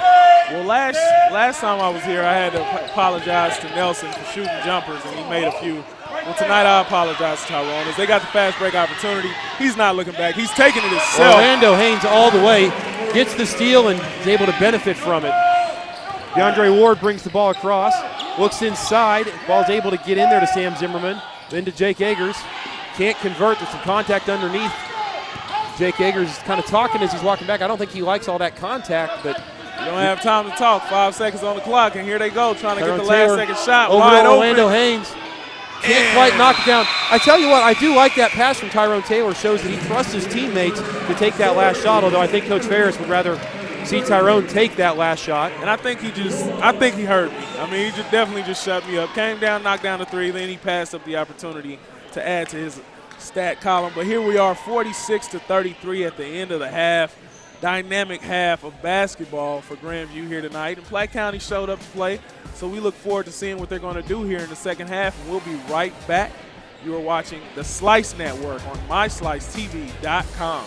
Well, last time I was here, I had to apologize to Nelson for shooting jumpers, and he made a few. Well, tonight I apologize to Tyrone. As they got the fast break opportunity, he's not looking back. He's taking it himself. Orlando Haynes all the way, gets the steal and is able to benefit from it. DeAndre Ward brings the ball across, looks inside, ball's able to get in there to Sam Zimmerman, then to Jake Eggers. Can't convert, there's some contact underneath. Jake Eggers is kind of talking as he's walking back. I don't think he likes all that contact, but you don't have time to talk. 5 seconds on the clock, and here they go trying to Tyrone get the last Taylor second shot. over Wide to Orlando open. Haynes. Can't quite knock it down. I tell you what, I do like that pass from Tyrone Taylor. Shows that he trusts his teammates to take that last shot, although I think Coach Ferris would rather see Tyrone take that last shot. And I think he heard me. I mean, he just definitely just shut me up. Came down, knocked down the 3, then he passed up the opportunity to add to his stat column. But here we are, 46-33 at the end of the half. Dynamic half of basketball for Grandview here tonight. And Platte County showed up to play, so we look forward to seeing what they're going to do here in the second half. And we'll be right back. You are watching the Slice Network on myslicetv.com.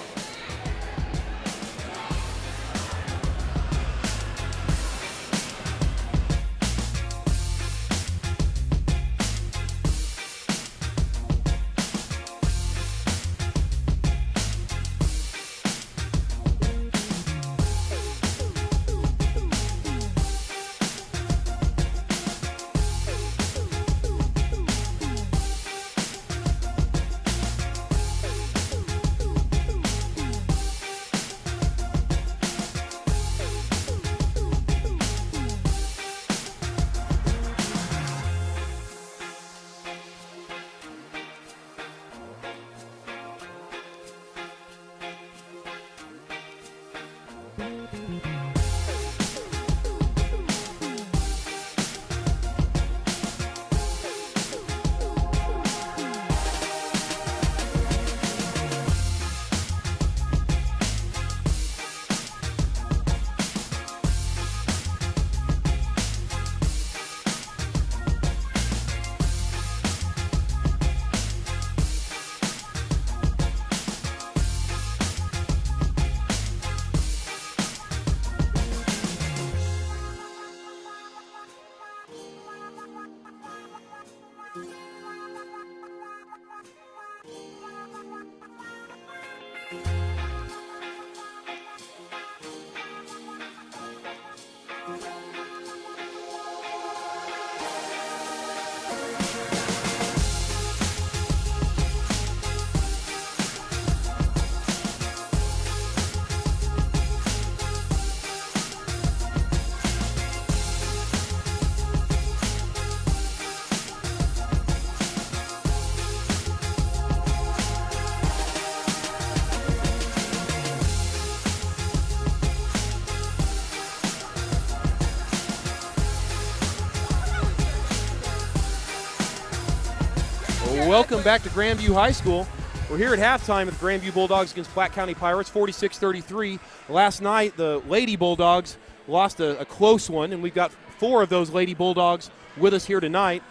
Welcome back to Grandview High School. We're here at halftime with Grandview Bulldogs against Platte County Pirates, 46-33. Last night, the Lady Bulldogs lost a close one, and we've got 4 of those Lady Bulldogs with us here tonight.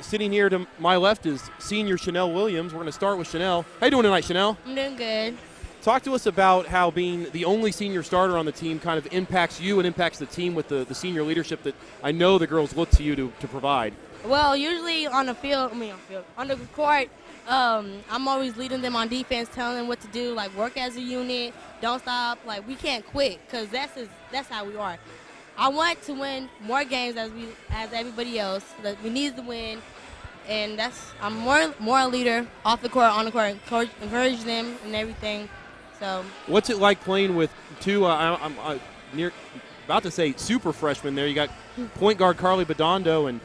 Sitting here to my left is senior Chanel Williams. We're going to start with Chanel. How you doing tonight, Chanel? I'm doing good. Talk to us about how being the only senior starter on the team kind of impacts you and impacts the team with the senior leadership that I know the girls look to you to provide. Well, usually on the on the court, I'm always leading them on defense, telling them what to do, like work as a unit, don't stop, like we can't quit, because that's how we are. I want to win more games as everybody else. That we need to win, and I'm more a leader off the court, on the court, encourage them and everything. So. What's it like playing with 2? I'm about to say super freshmen there. You got point guard Carly Bedondo and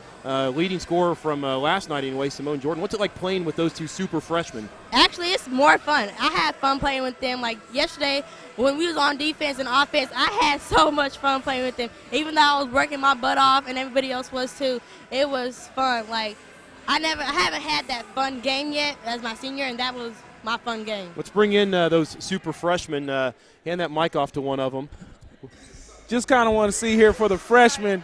leading scorer from last night anyway, Simone Jordan. What's it like playing with those 2 super freshmen? Actually, it's more fun. I had fun playing with them. Like yesterday, when we was on defense and offense, I had so much fun playing with them. Even though I was working my butt off and everybody else was too, it was fun. Like I haven't had that fun game yet as my senior, and that was my fun game. Let's bring in those super freshmen. Hand that mic off to one of them. Just kind of want to see here for the freshmen.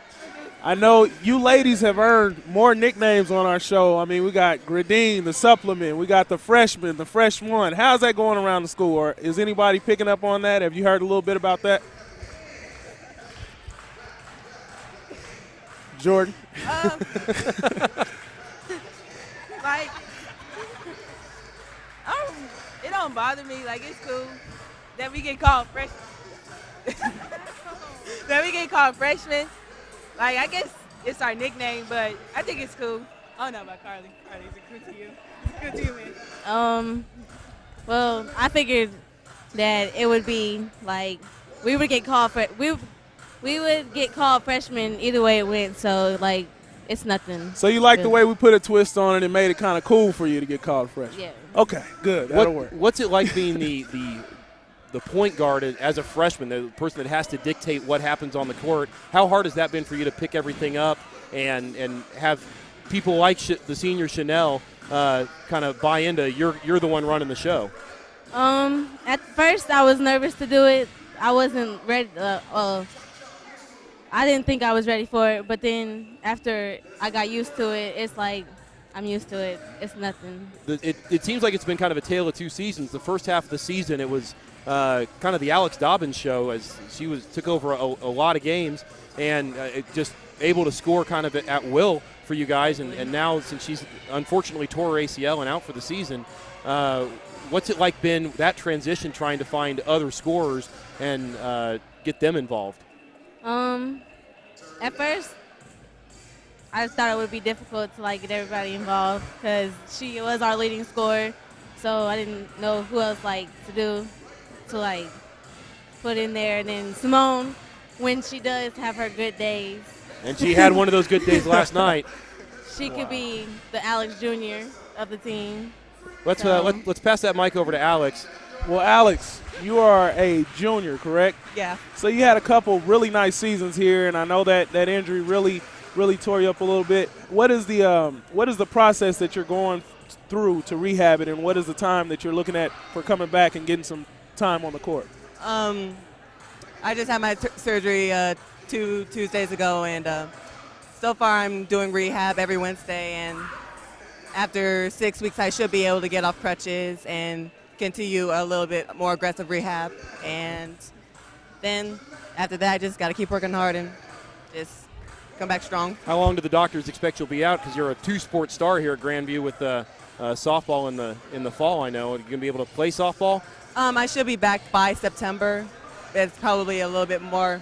I know you ladies have earned more nicknames on our show. I mean, we got Gradine, the supplement. We got the freshman, the fresh one. How's that going around the school? Or is anybody picking up on that? Have you heard a little bit about that? Jordan? Like, it don't bother me. Like, it's cool that we get called freshmen. Like, I guess it's our nickname, but I think it's cool. I don't know about Carly. Carly, is it cool to you? Is it cool to you, man? Well, I figured that it would be like we would get called freshmen either way it went. So like, it's nothing. So you like the way we put a twist on it and made it kind of cool for you to get called freshman? Yeah. Okay, good. That'll work. What's it like being the point guard as a freshman, the person that has to dictate what happens on the court? How hard has that been for you to pick everything up and have people like the senior Chanel kind of buy into you're the one running the show? At first I was nervous to do it. I wasn't ready. I didn't think I was ready for it, but then after I got used to it, it's like I'm used to it. It's nothing. It seems like it's been kind of a tale of 2 seasons. The first half of the season, it was kind of the Alex Dobbins show as she took over a lot of games and just able to score kind of at will for you guys. And now since she's unfortunately tore her ACL and out for the season, what's it like been that transition trying to find other scorers and get them involved? At first, I thought it would be difficult to like get everybody involved because she was our leading scorer, so I didn't know who else like to do to like put in there. And then Simone, when she does have her good days, and she had one of those good days last night. She could be the Alex Jr. of the team. Let's pass that mic over to Alex. Well, Alex, you are a junior, correct? Yeah. So you had a couple really nice seasons here, and I know that injury really tore you up a little bit. What is the process that you're going through to rehab it, and what is the time that you're looking at for coming back and getting some time on the court? I just had my surgery 2 Tuesdays ago, and so far I'm doing rehab every Wednesday, and after 6 weeks I should be able to get off crutches and continue a little bit more aggressive rehab. And then after that, I just got to keep working hard and just come back strong. How long do the doctors expect you'll be out? Because you're a two-sport star here at Grandview with softball in the fall, I know. Are you going to be able to play softball? I should be back by September. It's probably a little bit more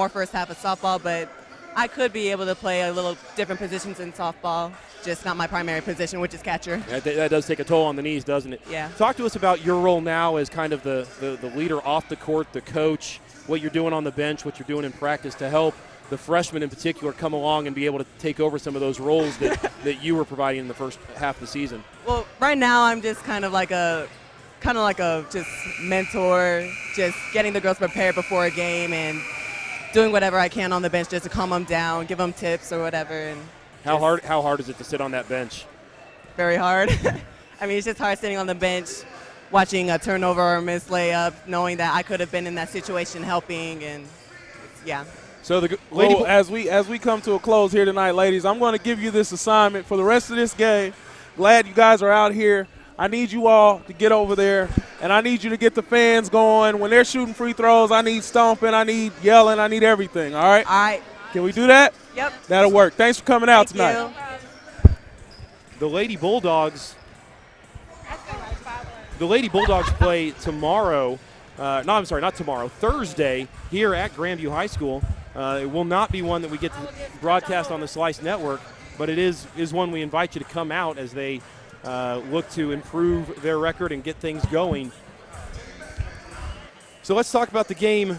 first half of softball, but I could be able to play a little different positions in softball, just not my primary position, which is catcher. That does take a toll on the knees, doesn't it? Yeah. Talk to us about your role now as kind of the leader off the court, the coach, what you're doing on the bench, what you're doing in practice to help the freshmen in particular come along and be able to take over some of those roles that you were providing in the first half of the season. Well, right now I'm just kind of like a just mentor, just getting the girls prepared before a game and doing whatever I can on the bench just to calm them down, give them tips or whatever. And how hard is it to sit on that bench? Very hard. I mean, it's just hard sitting on the bench, watching a turnover or a missed layup, knowing that I could have been in that situation helping, and yeah. So the lady, as we come to a close here tonight, ladies, I'm going to give you this assignment for the rest of this game. Glad you guys are out here. I need you all to get over there, and I need you to get the fans going. When they're shooting free throws, I need stomping, I need yelling, I need everything, all right? All right. Can we do that? Yep. That'll work. Thanks for coming out tonight. You. The Lady Bulldogs play tomorrow. Not tomorrow. Thursday here at Grandview High School. It will not be one that we get to broadcast on the Slice Network, but it is one we invite you to come out as they look to improve their record and get things going. So let's talk about the game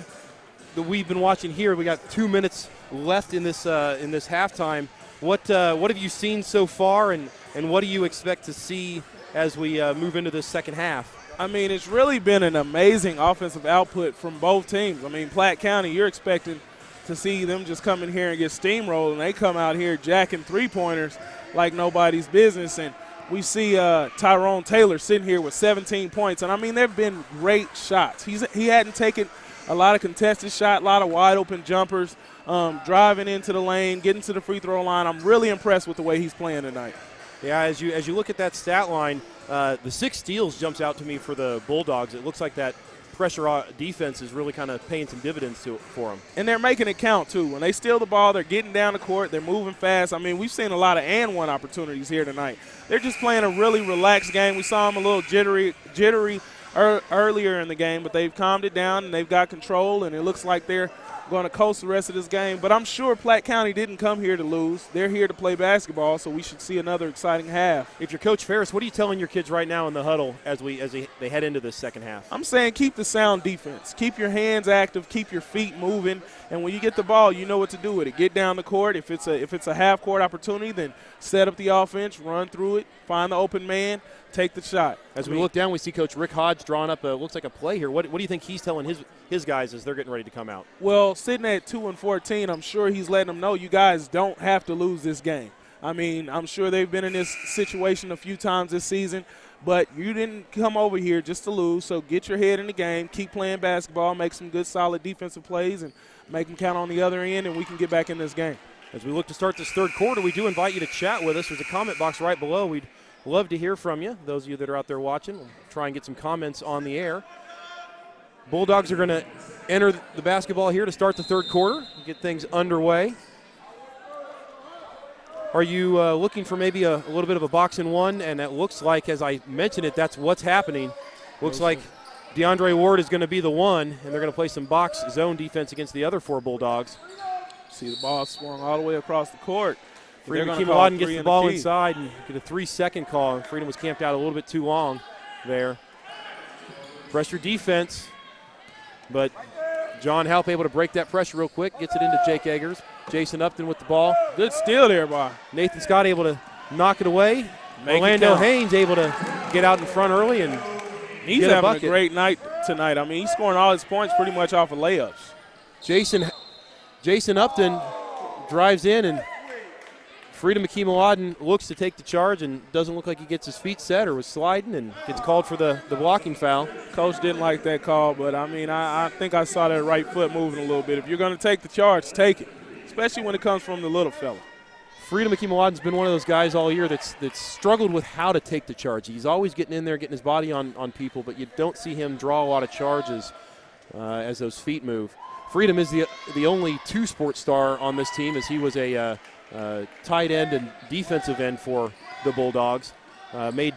that we've been watching here. We got 2 minutes left in this halftime. What have you seen so far, and what do you expect to see as we move into this second half? I mean, it's really been an amazing offensive output from both teams. I mean, Platte County, you're expecting to see them just come in here and get steamrolled, and they come out here jacking three-pointers like nobody's business. And we see Tyrone Taylor sitting here with 17 points. And, I mean, there have been great shots. He hadn't taken a lot of contested shots, a lot of wide-open jumpers, driving into the lane, getting to the free throw line. I'm really impressed with the way he's playing tonight. Yeah, as you look at that stat line, the 6 steals jumps out to me for the Bulldogs. It looks like that pressure defense is really kind of paying some dividends for them. And they're making it count, too. When they steal the ball, they're getting down the court, they're moving fast. I mean, we've seen a lot of and-one opportunities here tonight. They're just playing a really relaxed game. We saw them a little jittery earlier in the game, but they've calmed it down and they've got control, and it looks like they're going to coast the rest of this game. But I'm sure Platte County didn't come here to lose. They're here to play basketball, so we should see another exciting half. If you're Coach Ferris, what are you telling your kids right now in the huddle as they head into this second half? I'm saying keep the sound defense. Keep your hands active. Keep your feet moving. And when you get the ball, you know what to do with it. Get down the court. If it's a half-court opportunity, then set up the offense, run through it, find the open man, take the shot. As we look down, we see Coach Rick Hodge drawing up looks like a play here. What do you think he's telling his guys as they're getting ready to come out? Well, sitting at 2-14, I'm sure he's letting them know you guys don't have to lose this game. I mean, I'm sure they've been in this situation a few times this season, but you didn't come over here just to lose, so get your head in the game, keep playing basketball, make some good, solid defensive plays, and make them count on the other end, and we can get back in this game. As we look to start this third quarter, we do invite you to chat with us. There's a comment box right below. We'd love to hear from you. Those of you that are out there watching, we'll try and get some comments on the air. Bulldogs are going to enter the basketball here to start the third quarter, get things underway. Are you looking for maybe a little bit of a box and one? And it looks like, as I mentioned it, that's what's happening. Looks like DeAndre Ward is going to be the one, and they're going to play some box zone defense against the other 4 Bulldogs. See the ball swung all the way across the court. Freedom Keem gets the ball inside and get a 3-second call. Freedom was camped out a little bit too long there. Pressure defense, but John Halp able to break that pressure real quick, gets it into Jake Eggers. Jason Upton with the ball. Good steal there, boy. Nathan Scott able to knock it away. Orlando Haynes able to get out in front early and He's get a having bucket. a great night tonight. I mean, he's scoring all his points pretty much off of layups. Jason Upton drives in, and Freedom Akeem-Awadin looks to take the charge and doesn't look like he gets his feet set or was sliding and gets called for the blocking foul. Coach didn't like that call, but, I mean, I think I saw that right foot moving a little bit. If you're going to take the charge, take it, especially when it comes from the little fella. Freedom Akeem-Awadin's been one of those guys all year that's struggled with how to take the charge. He's always getting in there, getting his body on people, but you don't see him draw a lot of charges as those feet move. Freedom is the only two-sport star on this team, as he was a tight end and defensive end for the Bulldogs. Made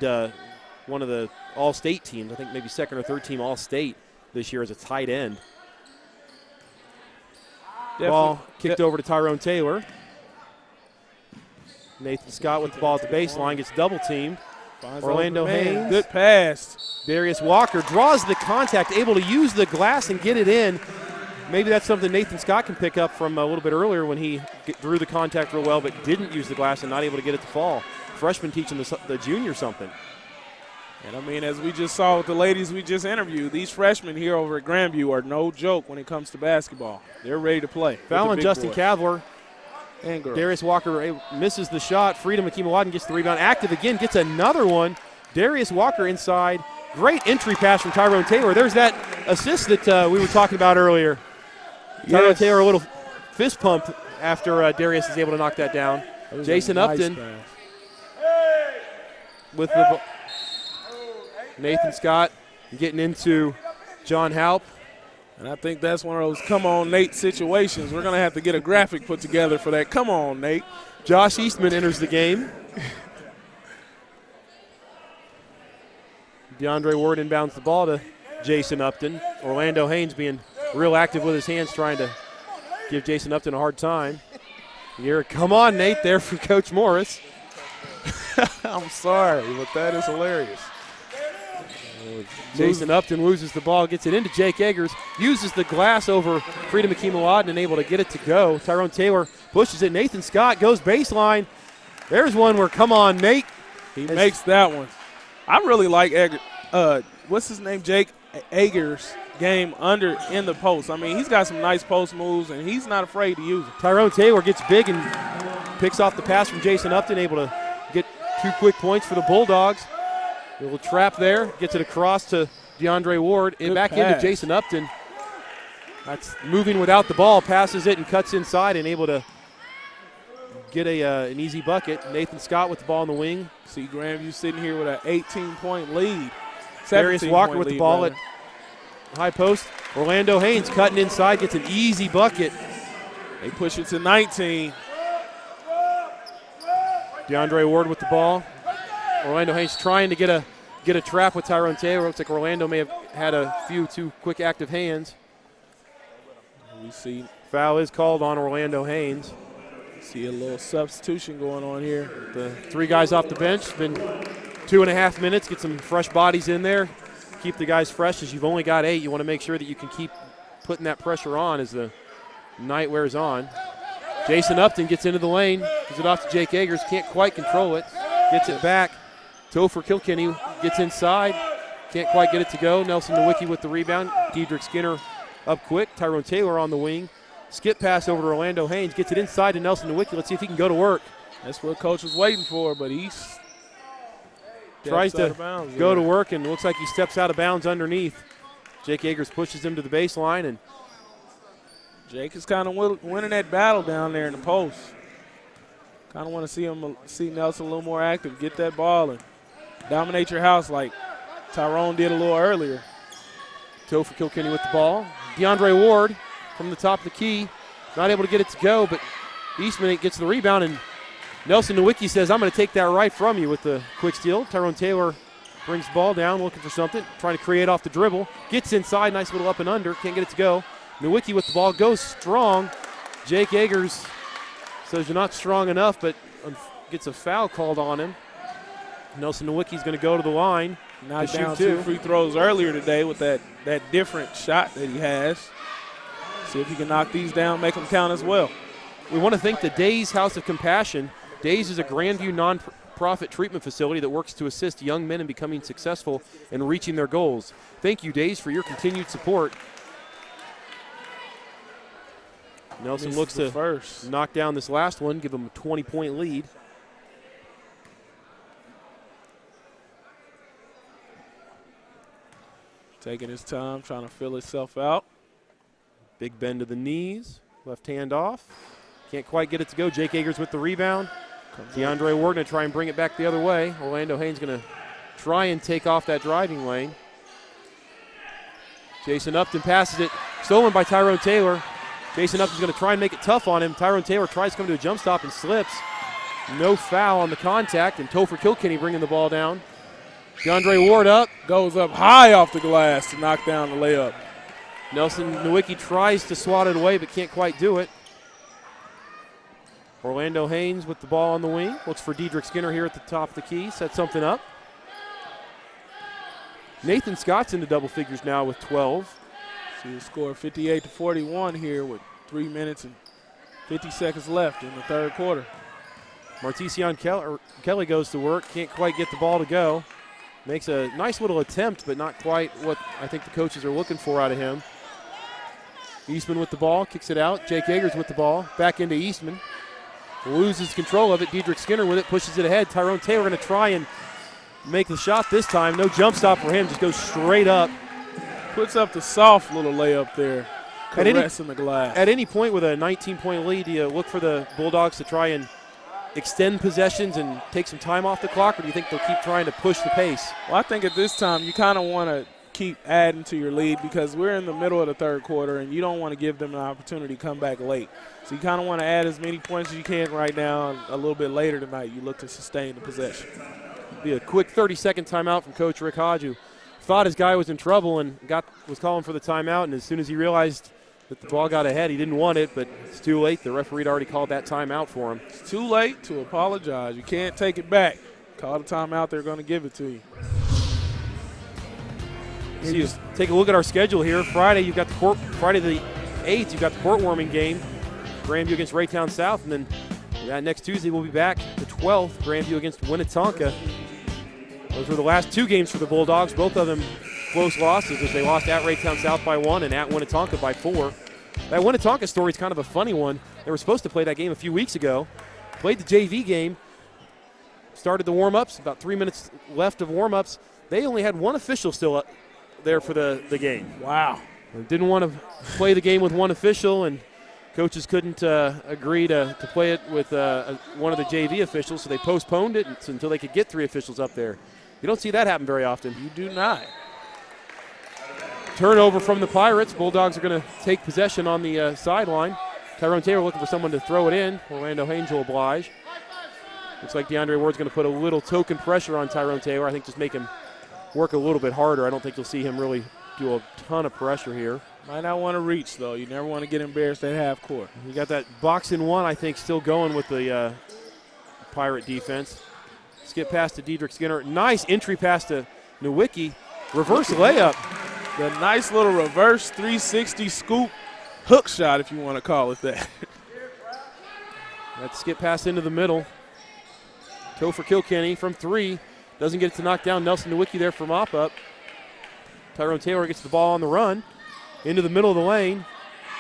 one of the all-state teams, I think maybe second or third team all-state this year as a tight end. Ball kicked over to Tyrone Taylor. Nathan Scott with the ball at the baseline, gets double-teamed. Orlando Haynes. Good pass. Darius Walker draws the contact, able to use the glass and get it in. Maybe that's something Nathan Scott can pick up from a little bit earlier when he drew the contact real well but didn't use the glass and not able to get it to fall. Freshman teaching the junior something. And, I mean, as we just saw with the ladies we just interviewed, these freshmen here over at Grandview are no joke when it comes to basketball. They're ready to play. Foul on Justin Cavler. And girls. Darius Walker misses the shot. Freedom Akeem-Awadin gets the rebound. Active again, gets another one. Darius Walker inside. Great entry pass from Tyrone Taylor. There's that assist that we were talking about earlier. Tyrone Taylor, a little fist pump after Darius is able to knock that down. Jason Upton with the Nathan Scott getting into John Halp. And I think that's one of those come on, Nate situations. We're going to have to get a graphic put together for that. Come on, Nate. Josh Eastman enters the game. DeAndre Ward inbounds the ball to Jason Upton. Orlando Haynes being real active with his hands, trying to give Jason Upton a hard time. Here, come on, Nate, there for Coach Morris. I'm sorry, but that is hilarious. Jason Upton loses the ball, gets it into Jake Eggers, uses the glass over Freedom Akeem-Awadin and able to get it to go. Tyrone Taylor pushes it. Nathan Scott goes baseline. There's one where, come on, Nate. He makes that one. I really like what's his name, Jake Eggers' game in the post. I mean, he's got some nice post moves, and he's not afraid to use it. Tyrone Taylor gets big and picks off the pass from Jason Upton, able to get 2 quick points for the Bulldogs. A little trap there, gets it across to DeAndre Ward, and back into Jason Upton. That's moving without the ball, passes it and cuts inside and able to get an easy bucket. Nathan Scott with the ball in the wing. See Grandview sitting here with an 18-point lead. Darius Walker with the ball at high post. Orlando Haynes cutting inside, gets an easy bucket. They push it to 19. DeAndre Ward with the ball. Orlando Haynes trying to get a trap with Tyrone Taylor. Looks like Orlando may have had a few too quick active hands. We see foul is called on Orlando Haynes. See a little substitution going on here. The 3 guys off the bench. Been 2.5 minutes. Get some fresh bodies in there. Keep the guys fresh. As you've only got 8, you want to make sure that you can keep putting that pressure on as the night wears on. Jason Upton gets into the lane. Gives it off to Jake Eggers. Can't quite control it. Gets it back. Topher Kilkenny gets inside. Can't quite get it to go. Nelson Nowicki with the rebound. Diedrich Skinner up quick. Tyrone Taylor on the wing. Skip pass over to Orlando Haynes. Gets it inside to Nelson Nowicki. Let's see if he can go to work. That's what Coach was waiting for, but he's tries to go to work, and looks like he steps out of bounds underneath. Jake Eggers pushes him to the baseline, and Jake is kind of winning that battle down there in the post. Kind of want to see Nelson a little more active, get that ball and dominate your house like Tyrone did a little earlier. Topher Kilkenny with the ball. DeAndre Ward from the top of the key, not able to get it to go, but Eastman gets the rebound, and Nelson Nowicki says, I'm going to take that right from you with the quick steal. Tyrone Taylor brings the ball down, looking for something, trying to create off the dribble. Gets inside, nice little up and under, can't get it to go. Nowicki with the ball, goes strong. Jake Eggers says you're not strong enough, but gets a foul called on him. Nelson Nowicki's going to go to the line. Knocked down 2 free throws earlier today with that different shot that he has. See if he can knock these down, make them count as well. We want to thank the Days House of Compassion. Days is a Grandview not-for-profit treatment facility that works to assist young men in becoming successful and reaching their goals. Thank you, Days, for your continued support. Nelson looks to knock down this last one, give him a 20-point lead. Taking his time, trying to fill himself out. Big bend to the knees, left hand off. Can't quite get it to go. Jake Agers with the rebound. DeAndre Ward going to try and bring it back the other way. Orlando Haynes going to try and take off that driving lane. Jason Upton passes it, stolen by Tyrone Taylor. Jason Upton's going to try and make it tough on him. Tyrone Taylor tries to come to a jump stop and slips. No foul on the contact, and Topher Kilkenny bringing the ball down. DeAndre Ward up. Goes up high off the glass to knock down the layup. Nelson Nowicki tries to swat it away but can't quite do it. Orlando Haynes with the ball on the wing. Looks for Dedrick Skinner here at the top of the key. Set something up. Nathan Scott's into double figures now with 12. See the score 58-41 here with 3 minutes and 50 seconds left in the third quarter. Martesian Kelly goes to work. Can't quite get the ball to go. Makes a nice little attempt, but not quite what I think the coaches are looking for out of him. Eastman with the ball, kicks it out. Jake Agers with the ball, back into Eastman. Loses control of it. Dedrick Skinner with it, pushes it ahead. Tyrone Taylor going to try and make the shot this time. No jump stop for him, just goes straight up. Puts up the soft little layup there, caressing the glass. At any point with a 19-point lead, do you look for the Bulldogs to try and extend possessions and take some time off the clock, or do you think they'll keep trying to push the pace? Well, I think at this time you kind of want to keep adding to your lead because we're in the middle of the third quarter and you don't want to give them an opportunity to come back late. So you kind of want to add as many points as you can right now, and a little bit later tonight you look to sustain the possession. Be a quick 30-second timeout from Coach Rick Hodge, who thought his guy was in trouble and was calling for the timeout, and as soon as he realized that the ball got ahead, he didn't want it, but it's too late. The referee had already called that timeout for him. It's too late to apologize. You can't take it back. Call the timeout, they're going to give it to you. Take a look at our schedule here. Friday, you've got Friday the 8th, you've got the court warming game, Grandview against Raytown South, and then next Tuesday we'll be back the 12th, Grandview against Winnetonka. Those were the last two games for the Bulldogs, both of them close losses as they lost at Raytown South by 1 and at Winnetonka by 4. That Winnetonka story is kind of a funny one. They were supposed to play that game a few weeks ago, played the JV game, started the warm-ups, about 3 minutes left of warm-ups. They only had one official still there for the game. Wow. They didn't want to play the game with one official, and coaches couldn't agree to play it with one of the JV officials, so they postponed it until they could get 3 officials up there. You don't see that happen very often. You do not. Turnover from the Pirates. Bulldogs are going to take possession on the sideline. Tyrone Taylor looking for someone to throw it in. Orlando Haynes will oblige. Looks like DeAndre Ward's going to put a little token pressure on Tyrone Taylor. I think just make him work a little bit harder. I don't think you'll see him really do a ton of pressure here. Might not want to reach, though. You never want to get embarrassed at half court. You got that box and one, I think, still going with the Pirate defense. Skip pass to Dedrick Skinner. Nice entry pass to Nowicki. Reverse layup. The nice little reverse 360 scoop hook shot, if you want to call it that. That skip pass into the middle. Topher Kilkenny from 3. Doesn't get it to knock down Nelson Nowicki there for mop-up. Tyrone Taylor gets the ball on the run. Into the middle of the lane.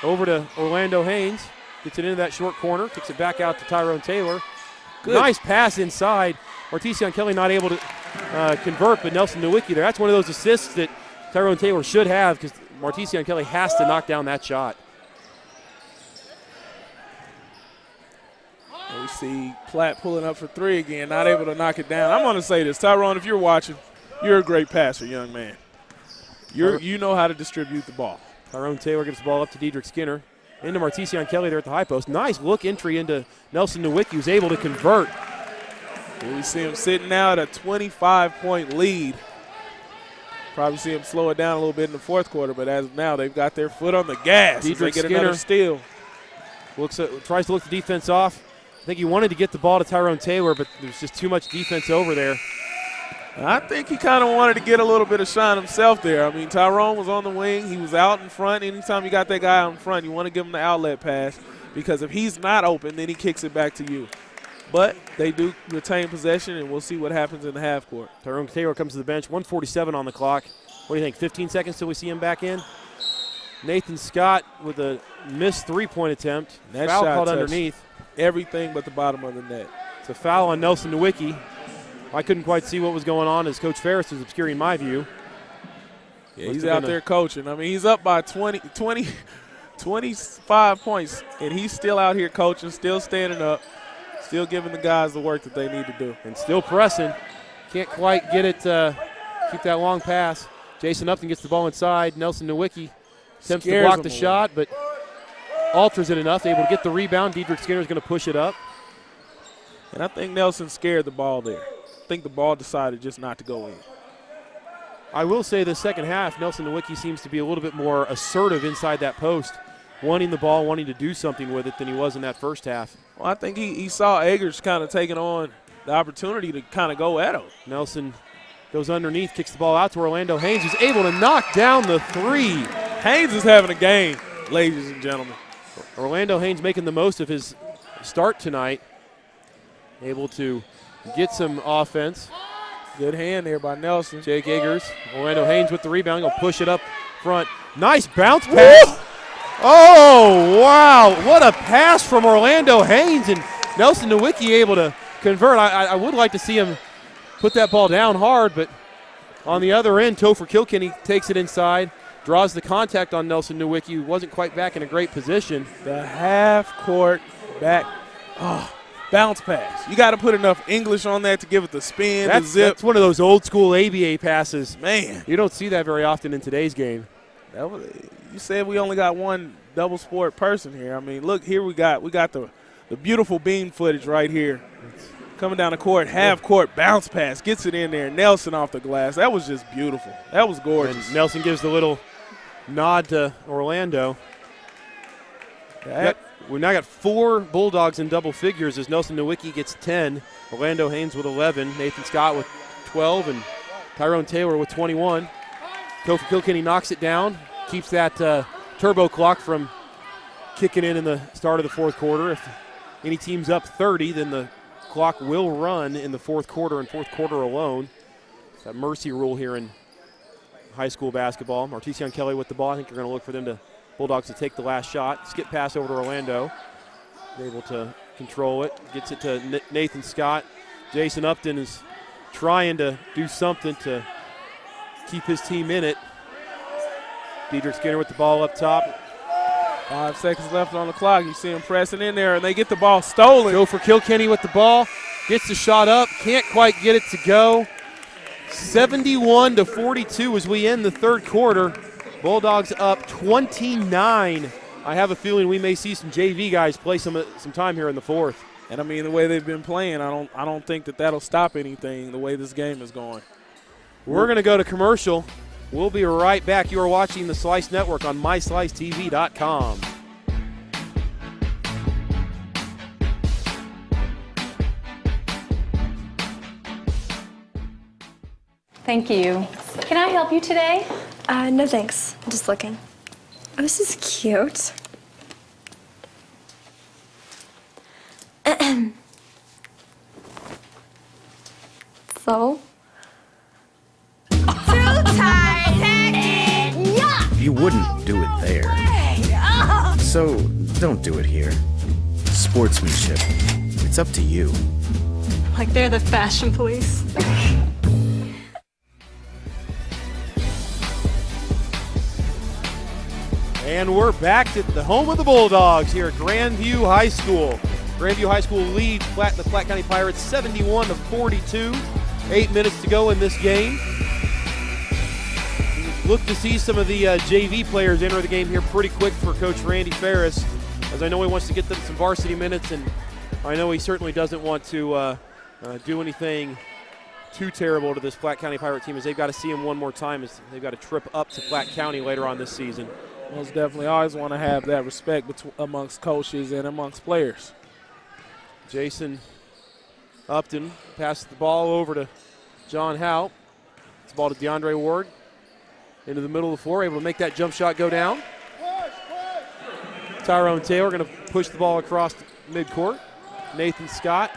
Over to Orlando Haynes. Gets it into that short corner. Kicks it back out to Tyrone Taylor. Good. Nice pass inside. Martesian Kelly not able to convert, but Nelson Nowicki there. That's one of those assists that Tyrone Taylor should have because Martesian Kelly has to knock down that shot. And we see Platte pulling up for 3 again, not able to knock it down. I'm going to say this. Tyrone, if you're watching, you're a great passer, young man. You know how to distribute the ball. Tyrone Taylor gives the ball up to Dedrick Skinner. Into Martesian Kelly there at the high post. Nice look entry into Nelson Nowicki, who's able to convert. And we see him sitting now at a 25-point lead. Probably see him slow it down a little bit in the fourth quarter, but as of now, they've got their foot on the gas. Dedrick Get Skinner another steal. Tries to look the defense off. I think he wanted to get the ball to Tyrone Taylor, but there's just too much defense over there. I think he kind of wanted to get a little bit of shine himself there. I mean, Tyrone was on the wing. He was out in front. Anytime you got that guy out in front, you want to give him the outlet pass because if he's not open, then he kicks it back to you. but they do retain possession, and we'll see what happens in the half court. Tyrone Taylor comes to the bench, 1:47 on the clock. What do you think, 15 seconds till we see him back in? Nathan Scott with a missed three-point attempt. That foul shot called touched underneath. everything but the bottom of the net. It's a foul on Nelson Nowicki. I couldn't quite see what was going on as Coach Ferris was obscuring my view. Yeah, he's out there coaching. I mean, he's up by 25 points, and he's still out here coaching, still standing up, still giving the guys the work that they need to do. And still pressing. Can't quite get it, keep that long pass. Jason Upton gets the ball inside. Nelson Nowicki attempts to block the shot, but alters it enough, able to get the rebound. Diedrich Skinner's going to push it up. And I think Nelson scared the ball there. I think the ball decided just not to go in. I will say the second half, Nelson Nowicki seems to be a little bit more assertive inside that post, wanting the ball, wanting to do something with it than he was in that first half. Well, I think he saw Eggers kind of taking on the opportunity to kind of go at him. Nelson goes underneath, kicks the ball out to Orlando Haynes, who's able to knock down the three. Haynes is having a game, ladies and gentlemen. Orlando Haynes making the most of his start tonight, able to get some offense. Good hand there by Nelson. Jake Eggers. Orlando Haynes with the rebound. Going to push it up front. Nice bounce pass. Woo! Oh, wow. What a pass from Orlando Haynes. And Nelson Nowicki able to convert. I would like to see him put that ball down hard, but on the other end, Topher Kilkenny takes it inside, draws the contact on Nelson Nowicki, who wasn't quite back in a great position. The half-court back. Oh. Bounce pass. You got to put enough English on that to give it the spin, the zip. That's one of those old-school ABA passes. Man. You don't see that very often in today's game. You said we only got one double sport person here. I mean, look, here we got the beautiful beam footage right here. Coming down the court, half-court bounce pass, gets it in there. Nelson off the glass. That was just beautiful. That was gorgeous. And Nelson gives the little nod to Orlando. We now got 4 Bulldogs in double figures as Nelson Nowicki gets 10, Orlando Haynes with 11, Nathan Scott with 12, and Tyrone Taylor with 21. Topher Kilkenny knocks it down, keeps that turbo clock from kicking in the start of the fourth quarter. If any team's up 30, then the clock will run in the fourth quarter and fourth quarter alone. It's that mercy rule here in high school basketball. Martesian Kelly with the ball. I think you're going to look for them to Bulldogs to take the last shot. Skip pass over to Orlando. Able to control it. Gets it to Nathan Scott. Jason Upton is trying to do something to keep his team in it. Diedrich Skinner with the ball up top. 5 seconds left on the clock. You see him pressing in there, and they get the ball stolen. Topher Kilkenny with the ball. Gets the shot up. Can't quite get it to go. 71-42 as we end the third quarter. Bulldogs up 29. I have a feeling we may see some JV guys play some time here in the fourth. And I mean, the way they've been playing, I don't think that'll stop anything. The way this game is going. We're going to go to commercial. We'll be right back. You are watching the Slice Network on MySliceTV.com. Thank you. Can I help you today? No thanks. I'm just looking. Oh, this is cute. So? Too tight-headed! Yuck! You wouldn't do it there. So don't do it here. Sportsmanship. It's up to you. Like they're the fashion police. And we're back at the home of the Bulldogs here at Grandview High School. Grandview High School leads the Platte County Pirates 71-42. 8 minutes to go in this game. Look to see some of the JV players enter the game here pretty quick for Coach Randy Ferris, as I know he wants to get them some varsity minutes, and I know he certainly doesn't want to do anything too terrible to this Platte County Pirate team, as they've got to see him one more time, as they've got a trip up to Platte County later on this season. Most definitely always want to have that respect amongst coaches and amongst players. Jason Upton passes the ball over to John Howe. It's the ball to DeAndre Ward. Into the middle of the floor, able to make that jump shot go down. Tyrone Taylor going to push the ball across midcourt. Nathan Scott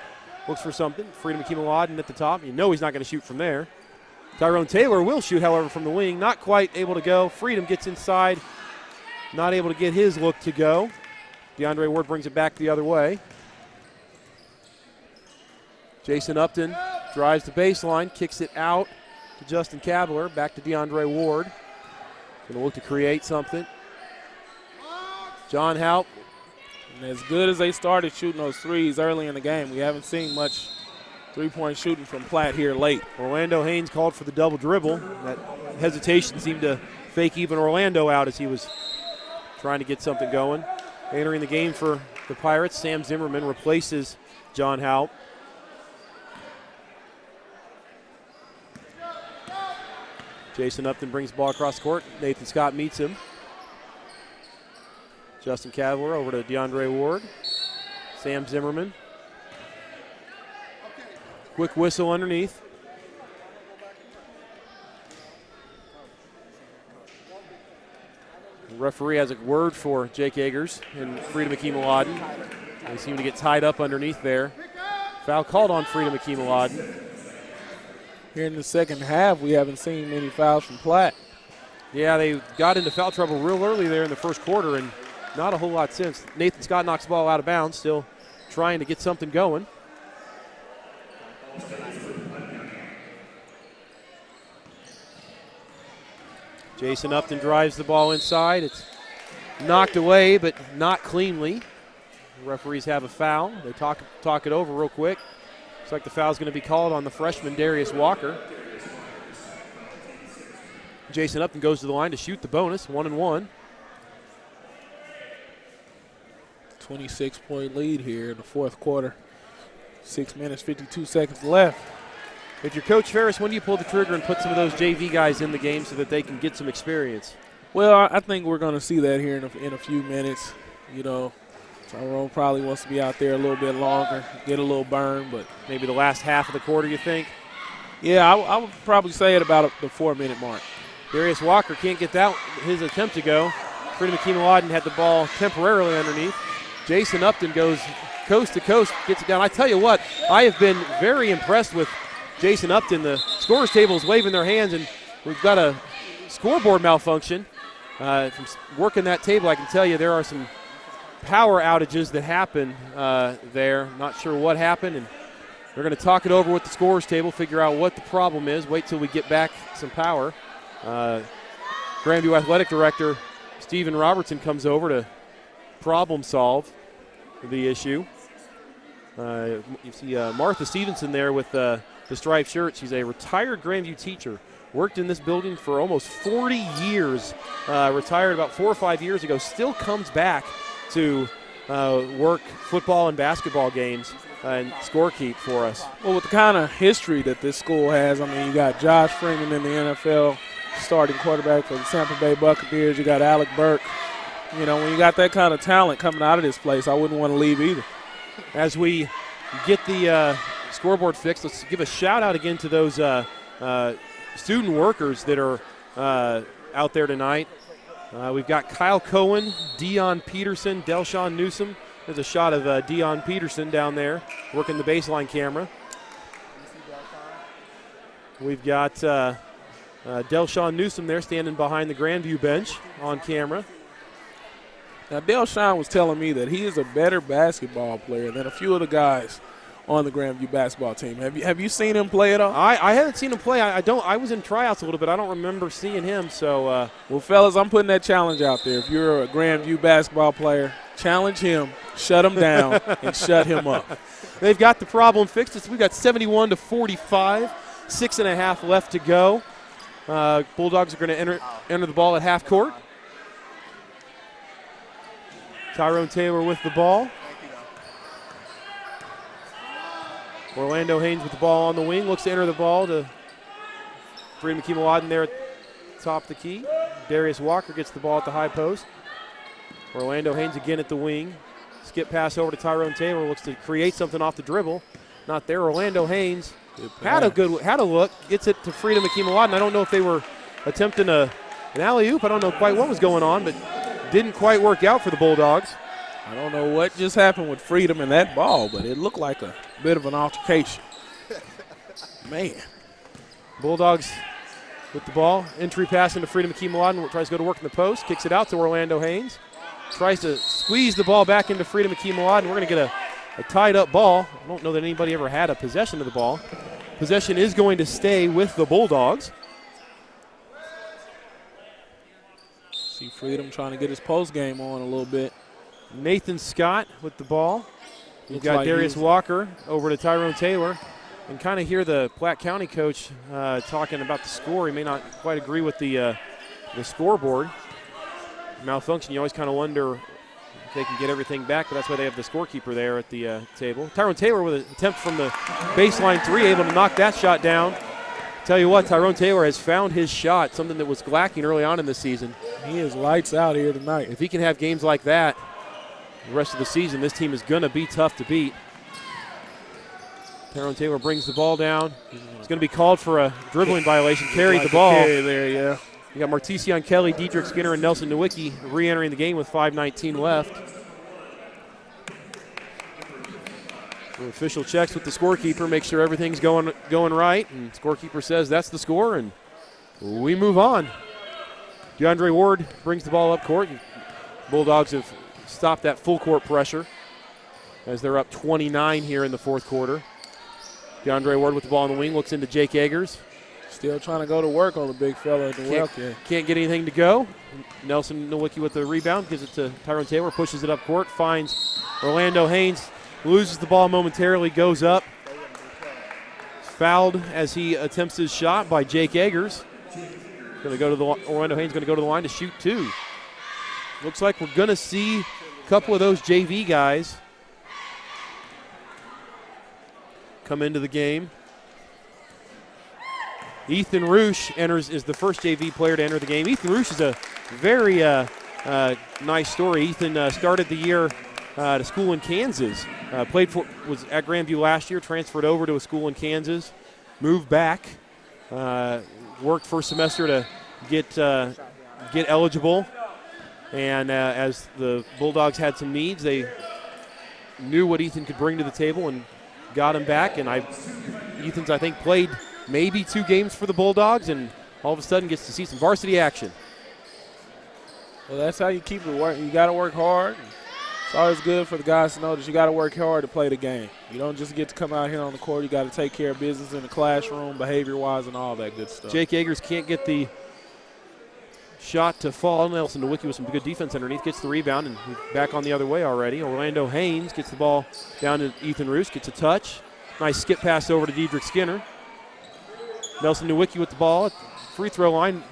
looks for something. Freedom Akeem-Aladin at the top. You know he's not going to shoot from there. Tyrone Taylor will shoot, however, from the wing. Not quite able to go. Freedom gets inside. Not able to get his look to go. DeAndre Ward brings it back the other way. Jason Upton drives the baseline, kicks it out to Justin Cavalier. Back to DeAndre Ward. Going to look to create something. John Haupt. And as good as they started shooting those threes early in the game, we haven't seen much three-point shooting from Platte here late. Orlando Haynes called for the double dribble. That hesitation seemed to fake even Orlando out as he was trying to get something going. Entering the game for the Pirates, Sam Zimmerman replaces John Haupt. Jason Upton brings the ball across the court. Nathan Scott meets him. Justin Cavalier over to DeAndre Ward. Sam Zimmerman. Quick whistle underneath. The referee has a word for Jake Eggers and Freedom Akeem-Aladin. They seem to get tied up underneath there. Foul called on Freedom Akeem-Aladin. Here in the second half, we haven't seen many fouls from Platte. Yeah, they got into foul trouble real early there in the first quarter and not a whole lot since. Nathan Scott knocks the ball out of bounds, still trying to get something going. Jason Upton drives the ball inside. It's knocked away, but not cleanly. The referees have a foul. They talk it over real quick. Looks like the foul's going to be called on the freshman Darius Walker. Jason Upton goes to the line to shoot the bonus, 1-1. 26-point lead here in the fourth quarter. 6 minutes, 52 seconds left. If you're Coach Ferris, when do you pull the trigger and put some of those JV guys in the game so that they can get some experience? Well, I think we're going to see that here in a few minutes. You know, Tyrone probably wants to be out there a little bit longer, get a little burn, but maybe the last half of the quarter, you think? Yeah, I would probably say at about the 4-minute mark. Darius Walker can't get his attempt to go. Freedom Akeem-Aladin had the ball temporarily underneath. Jason Upton goes coast to coast, gets it down. I tell you what, I have been very impressed with Jason Upton. The scorer's table is waving their hands, and we've got a scoreboard malfunction. From working that table, I can tell you there are some power outages that happen there. Not sure what happened, and they're going to talk it over with the scorer's table, figure out what the problem is, wait till we get back some power. Grandview Athletic Director Stephen Robertson comes over to problem solve the issue. You see Martha Stevenson there with the striped shirt. She's a retired Grandview teacher. Worked in this building for almost 40 years. Retired about 4 or 5 years ago. Still comes back to work football and basketball games and scorekeep for us. Well, with the kind of history that this school has, I mean, you got Josh Freeman in the NFL, starting quarterback for the Tampa Bay Buccaneers. You got Alec Burke. You know, when you got that kind of talent coming out of this place, I wouldn't want to leave either. As we get the scoreboard fixed, let's give a shout-out again to those student workers that are out there tonight. We've got Kyle Cohen, Dion Peterson, Delshawn Newsom. There's a shot of Dion Peterson down there working the baseline camera. We've got Delshawn Newsom there standing behind the Grandview bench on camera. Now, Delshawn was telling me that he is a better basketball player than a few of the guys on the Grandview basketball team. Have you seen him play at all? I haven't seen him play. I was in tryouts a little bit. I don't remember seeing him. So, well, fellas, I'm putting that challenge out there. If you're a Grandview basketball player, challenge him, shut him down, and shut him up. They've got the problem fixed. We've got 71-45, 6.5 left to go. Bulldogs are going to enter the ball at half court. Tyrone Taylor with the ball. Orlando Haynes with the ball on the wing. Looks to enter the ball to Freedom Akeem-Aladin there at the top of the key. Darius Walker gets the ball at the high post. Orlando Haynes again at the wing. Skip pass over to Tyrone Taylor. Looks to create something off the dribble. Not there. Orlando Haynes had a look. Gets it to Freedom Akeem-Aladin. I don't know if they were attempting an alley-oop. I don't know quite what was going on, but didn't quite work out for the Bulldogs. I don't know what just happened with Freedom and that ball, but it looked like a bit of an altercation. Man. Bulldogs with the ball. Entry pass into Freedom Akeem-Laden. Tries to go to work in the post. Kicks it out to Orlando Haynes. Tries to squeeze the ball back into Freedom Akeem-Laden. We're going to get a tied-up ball. I don't know that anybody ever had a possession of the ball. Possession is going to stay with the Bulldogs. See Freedom trying to get his post game on a little bit. Nathan Scott with the ball. We've Looks got like Darius Walker over to Tyrone Taylor. And kind of hear the Platte County coach talking about the score. He may not quite agree with the scoreboard. Malfunction, you always kind of wonder if they can get everything back, but that's why they have the scorekeeper there at the table. Tyrone Taylor with an attempt from the baseline three, able to knock that shot down. Tell you what, Tyrone Taylor has found his shot, something that was lacking early on in the season. He is lights out here tonight. If he can have games like that the rest of the season, this team is going to be tough to beat. Tyrone Taylor brings the ball down. He's going to be called for a dribbling violation. Carried the ball. Carry there, yeah. You got Martesian Kelly, Diedrich Skinner, and Nelson Nowicki re-entering the game with 5:19 left. The official checks with the scorekeeper, make sure everything's going right, and scorekeeper says that's the score, and we move on. DeAndre Ward brings the ball up court. Bulldogs have stopped that full court pressure as they're up 29 here in the fourth quarter. DeAndre Ward with the ball on the wing, looks into Jake Eggers. Still trying to go to work on the big fella at the well. Can't get anything to go. Nelson Nowicki with the rebound, gives it to Tyrone Taylor, pushes it up court, finds Orlando Haynes, loses the ball momentarily, goes up. Fouled as he attempts his shot by Jake Eggers. Orlando Haynes going to go to the line to shoot two. Looks like we're going to see a couple of those JV guys come into the game. Ethan Roosh is the first JV player to enter the game. Ethan Roosh is a very nice story. Ethan started the year at a school in Kansas. Was at Grandview last year, transferred over to a school in Kansas, moved back, worked for a semester to get eligible. And as the Bulldogs had some needs, they knew what Ethan could bring to the table and got him back. And Ethan's, I think, played maybe 2 games for the Bulldogs, and all of a sudden gets to see some varsity action. Well, that's how you keep it working. You got to work hard. It's always good for the guys to know that you got to work hard to play the game. You don't just get to come out here on the court. You got to take care of business in the classroom, behavior-wise, and all that good stuff. Jake Eggers can't get the shot to fall. Nelson Nowicki with some good defense underneath, gets the rebound, and he's back on the other way already. Orlando Haynes gets the ball down to Ethan Roos, gets a touch. Nice skip pass over to Diedrich Skinner. Nelson Nowicki with the ball at the free throw line.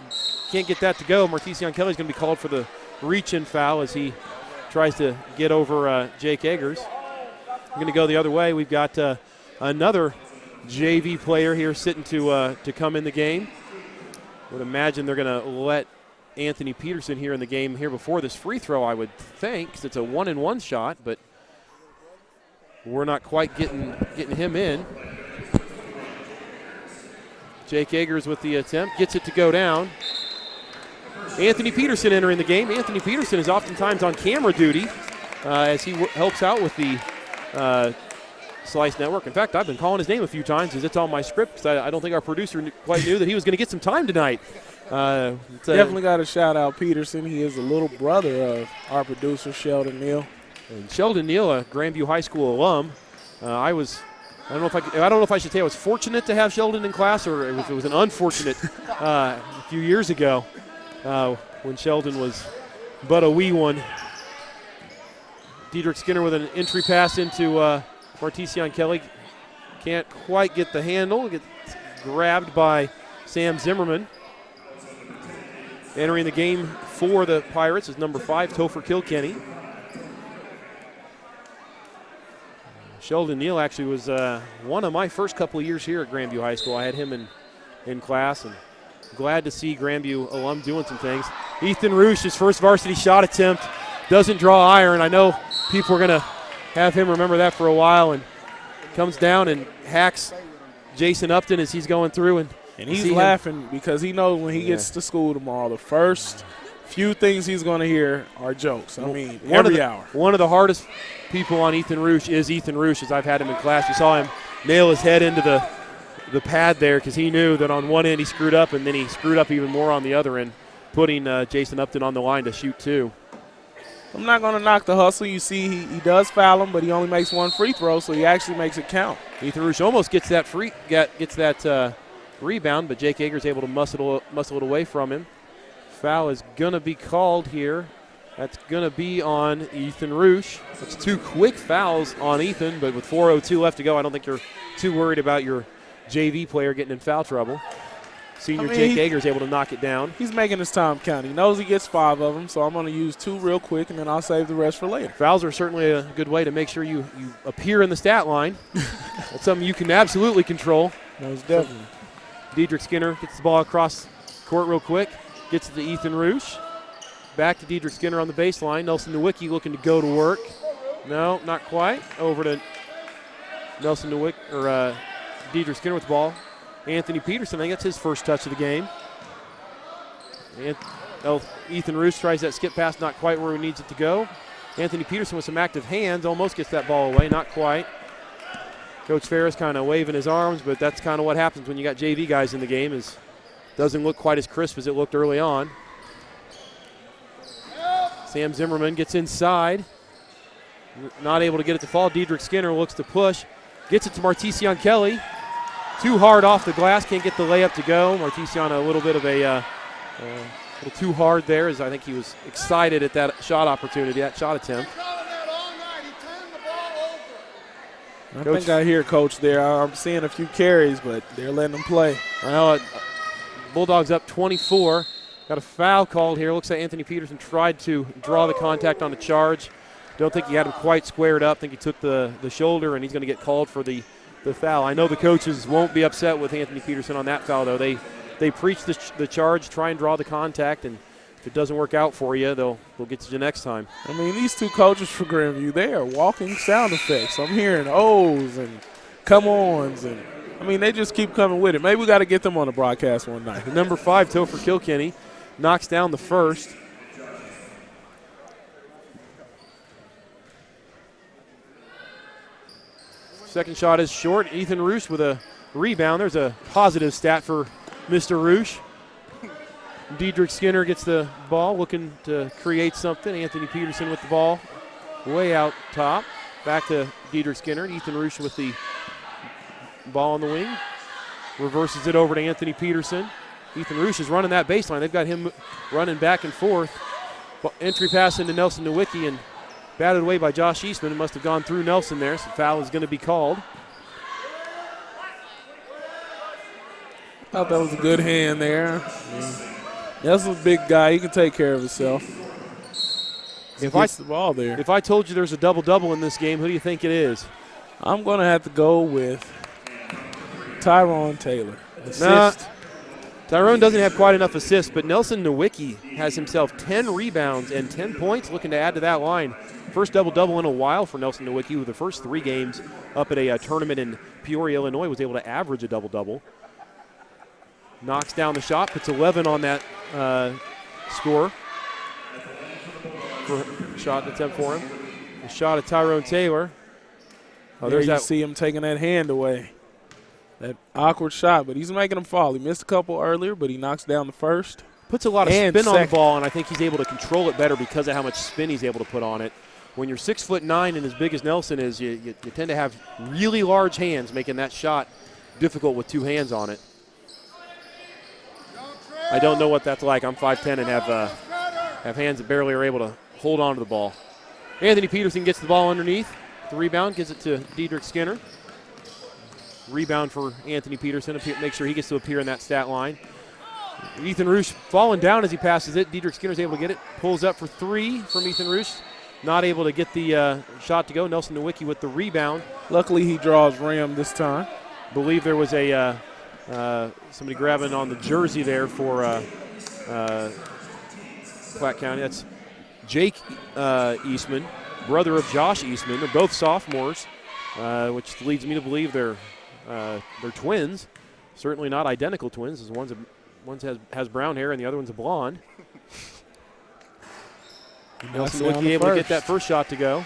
Can't get that to go. Martesian Kelly's going to be called for the reach-in foul as he tries to get over Jake Eggers. We're going to go the other way. We've got another JV player here sitting to come in the game. Would imagine they're going to let Anthony Peterson here in the game here before this free throw, I would think, because it's a 1-and-1 shot, but we're not quite getting him in. Jake Eggers with the attempt, gets it to go down. Anthony Peterson entering the game. Anthony Peterson is oftentimes on camera duty as he helps out with the Slice Network. In fact, I've been calling his name a few times as it's on my script because I don't think our producer quite knew that he was going to get some time tonight. Definitely got to shout out Peterson. He is the little brother of our producer, Sheldon Neal. And Sheldon Neal, a Grandview High School alum. I don't know if I should say I was fortunate to have Sheldon in class or if it was an unfortunate a few years ago when Sheldon was but a wee one. Diedrich Skinner with an entry pass into Martesian Kelly. Can't quite get the handle. Gets grabbed by Sam Zimmerman. Entering the game for the Pirates is number 5, Topher Kilkenny. Sheldon Neal actually was one of my first couple of years here at Grandview High School. I had him in class, and glad to see Grandview alum doing some things. Ethan Roosh, his first varsity shot attempt, doesn't draw iron. I know people are going to have him remember that for a while, and comes down and hacks Jason Upton as he's going through. And he's laughing because he knows when he gets to school tomorrow, the first few things he's going to hear are jokes. I mean, every hour. One of the hardest people on Ethan Roosh is Ethan Roosh, as I've had him in class. You saw him nail his head into the pad there because he knew that on one end he screwed up, and then he screwed up even more on the other end, putting Jason Upton on the line to shoot 2. I'm not going to knock the hustle. You see he does foul him, but he only makes 1 free throw, so he actually makes it count. Ethan Roosh almost gets that rebound, but Jake Eggers able to muscle it away from him. Foul is going to be called here. That's going to be on Ethan Roosh. That's 2 quick fouls on Ethan, but with 4:02 left to go, I don't think you're too worried about your JV player getting in foul trouble. Senior Jake Eggers able to knock it down. He's making his time count. He knows he gets 5 of them, so I'm going to use 2 real quick, and then I'll save the rest for later. Fouls are certainly a good way to make sure you appear in the stat line. That's something you can absolutely control. Most definitely. Dedrick Skinner gets the ball across court real quick, gets it to Ethan Roosh. Back to Dedrick Skinner on the baseline. Nelson Nowicki looking to go to work. No, not quite. Over to Nelson Nowicki, or Dedrick Skinner with the ball. Anthony Peterson, I think that's his first touch of the game. And Ethan Roosh tries that skip pass, not quite where he needs it to go. Anthony Peterson with some active hands, almost gets that ball away, not quite. Coach Ferris kind of waving his arms, but that's kind of what happens when you got JV guys in the game. Is doesn't look quite as crisp as it looked early on. Sam Zimmerman gets inside. Not able to get it to fall. Dedrick Skinner looks to push. Gets it to Martesian Kelly. Too hard off the glass. Can't get the layup to go. Martesian a little bit of a little too hard there, as I think he was excited at that shot opportunity, that shot attempt. I think I hear Coach there. I'm seeing a few carries, but they're letting them play. Well, Bulldogs up 24. Got a foul called here. Looks like Anthony Peterson tried to draw the contact on the charge. Don't think he had him quite squared up. Think he took the shoulder, and he's going to get called for the foul. I know the coaches won't be upset with Anthony Peterson on that foul, though. They preach the charge, try and draw the contact, and if it doesn't work out for you, they'll get you next time. I mean, these 2 coaches for Grandview, they are walking sound effects. I'm hearing O's and come-ons, and I mean, they just keep coming with it. Maybe we got to get them on the broadcast one night. Number 5, Topher Kilkenny, knocks down the first. Second shot is short. Ethan Roosh with a rebound. There's a positive stat for Mr. Roosh. Dedrick Skinner gets the ball, looking to create something. Anthony Peterson with the ball way out top. Back to Dedrick Skinner. Ethan Roosh with the ball on the wing. Reverses it over to Anthony Peterson. Ethan Roosh is running that baseline. They've got him running back and forth. Entry pass into Nelson Nowicki, and batted away by Josh Eastman. It must have gone through Nelson there, so foul is going to be called. Thought that was a good hand there. Nelson's a big guy. He can take care of himself. If the ball there. If I told you there's a double-double in this game, who do you think it is? I'm going to have to go with Tyrone Taylor. Assist. Tyrone doesn't have quite enough assists, but Nelson Nowicki has himself 10 rebounds and 10 points, looking to add to that line. First double-double in a while for Nelson Nowicki, with the first 3 games up at a tournament in Peoria, Illinois, was able to average a double-double. Knocks down the shot, puts 11 on that score. Shot attempt for him. The shot at Tyrone Taylor. Oh, there you see him taking that hand away. That awkward shot, but he's making him fall. He missed a couple earlier, but he knocks down the first. Puts a lot of spin on the ball, and I think he's able to control it better because of how much spin he's able to put on it. When you're 6'9" and as big as Nelson is, you tend to have really large hands, making that shot difficult with 2 hands on it. I don't know what that's like. I'm 5'10" and have hands that barely are able to hold on to the ball. Anthony Peterson gets the ball underneath. The rebound gives it to Dedrick Skinner. Rebound for Anthony Peterson. Make sure he gets to appear in that stat line. Ethan Roosh falling down as he passes it. Dedrick Skinner's able to get it. Pulls up for 3 from Ethan Roosh. Not able to get the shot to go. Nelson Nowicki with the rebound. Luckily he draws rim this time. Believe there was a somebody grabbing on the jersey there for Platte County. That's Jake Eastman, brother of Josh Eastman. They're both sophomores, which leads me to believe they're twins. Certainly not identical twins, as one has brown hair and the other one's a blonde. Nelson Wicki able to get that first shot to go.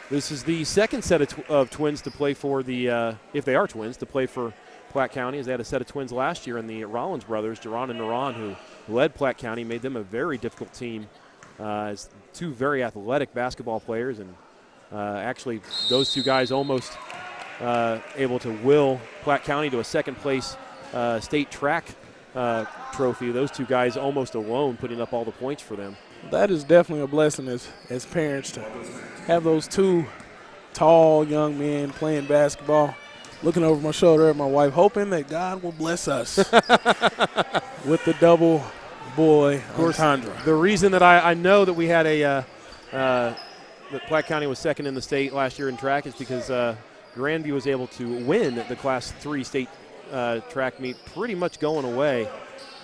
This is the second set of twins to play for the, if they are twins, to play for Platte County, as they had a set of twins last year in the Rollins brothers, Jerron and Naran, who led Platte County, made them a very difficult team as two very athletic basketball players. And actually, those two guys almost able to will Platte County to a second-place state track trophy. Those two guys almost alone putting up all the points for them. That is definitely a blessing as parents to have those two tall young men playing basketball, looking over my shoulder at my wife, hoping that God will bless us with the double boy entendre. The reason that I know that we had that Platte County was second in the state last year in track is because Grandview was able to win the Class 3 state track meet pretty much going away.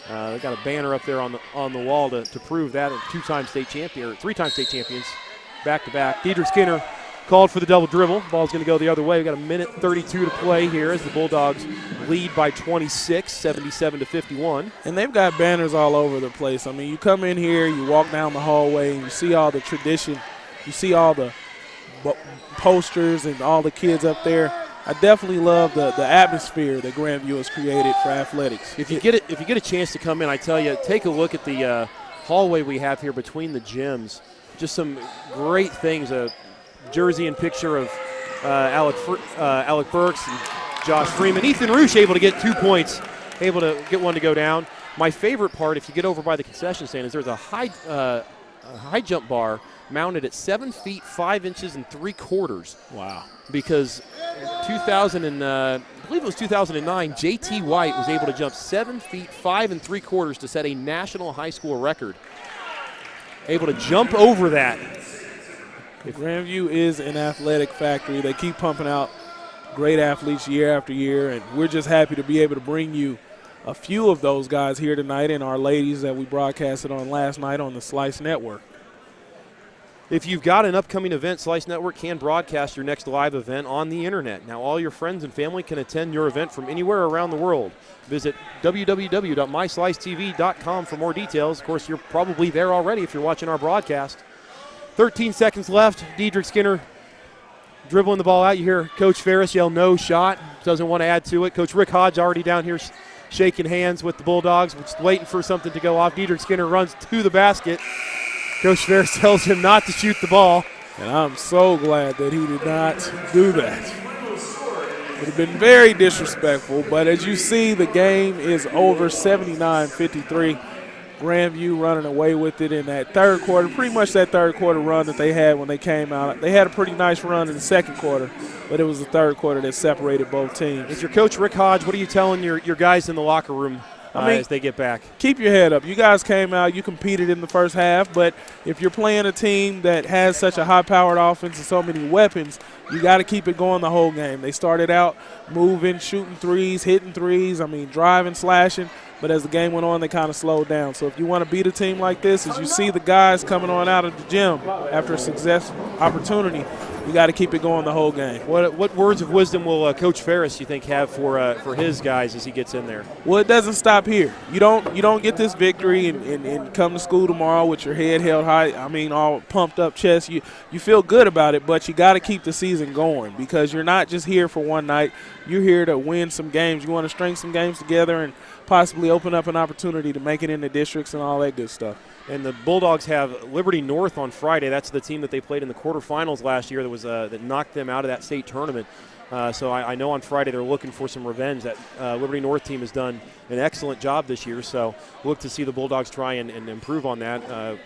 They got a banner up there on the wall to prove that. A three-time state champions back-to-back. Diedrich Skinner called for the double dribble. Ball's going to go the other way. We got a minute 32 to play here as the Bulldogs lead by 26, 77-51. And they've got banners all over the place. I mean, you come in here, you walk down the hallway, and you see all the tradition. You see all the posters and all the kids up there. I definitely love the atmosphere that Grandview has created for athletics. If you get a chance to come in, I tell you, take a look at the hallway we have here between the gyms. Just some great things. A jersey and picture of Alec Burks and Josh Freeman. Ethan Roosh able to get 2 points, able to get one to go down. My favorite part, if you get over by the concession stand, is there's a high jump bar mounted at 7 feet 5 inches and 3/4. Wow. Because I believe it was 2009, J.T. White was able to jump 7 feet 5 3/4 to set a national high school record. Able to jump over that. Grandview is an athletic factory. They keep pumping out great athletes year after year, and we're just happy to be able to bring you a few of those guys here tonight and our ladies that we broadcasted on last night on the Slice Network. If you've got an upcoming event, Slice Network can broadcast your next live event on the internet. Now all your friends and family can attend your event from anywhere around the world. Visit www.myslicetv.com for more details. Of course, you're probably there already if you're watching our broadcast. 13 seconds left. Diedrich Skinner dribbling the ball out. You hear Coach Ferris yell, "No shot." Doesn't want to add to it. Coach Rick Hodge already down here shaking hands with the Bulldogs, just waiting for something to go off. Diedrich Skinner runs to the basket. Coach Ferris tells him not to shoot the ball. And I'm so glad that he did not do that. It would have been very disrespectful, but as you see, the game is over, 79-53. Grandview running away with it in that third quarter, pretty much that third quarter run that they had when they came out. They had a pretty nice run in the second quarter, but it was the third quarter that separated both teams. As your coach, Rick Hodge, what are you telling your guys in the locker room as they get back? Keep your head up. You guys came out, you competed in the first half, but if you're playing a team that has such a high-powered offense and so many weapons, you got to keep it going the whole game. They started out moving, shooting threes, hitting threes, driving, slashing, but as the game went on, they kind of slowed down. So if you want to beat a team like this, as you see the guys coming on out of the gym after a success opportunity, you got to keep it going the whole game. What words of wisdom will Coach Ferris, you think, have for his guys as he gets in there? Well, it doesn't stop here. You don't get this victory and come to school tomorrow with your head held high. All pumped up chest. You feel good about it, but you got to keep the season going because you're not just here for one night. You're here to win some games. You want to string some games together and possibly open up an opportunity to make it into districts and all that good stuff. And the Bulldogs have Liberty North on Friday. That's the team that they played in the quarterfinals last year that knocked them out of that state tournament. So I know on Friday they're looking for some revenge. That Liberty North team has done an excellent job this year. So look to see the Bulldogs try and improve on that.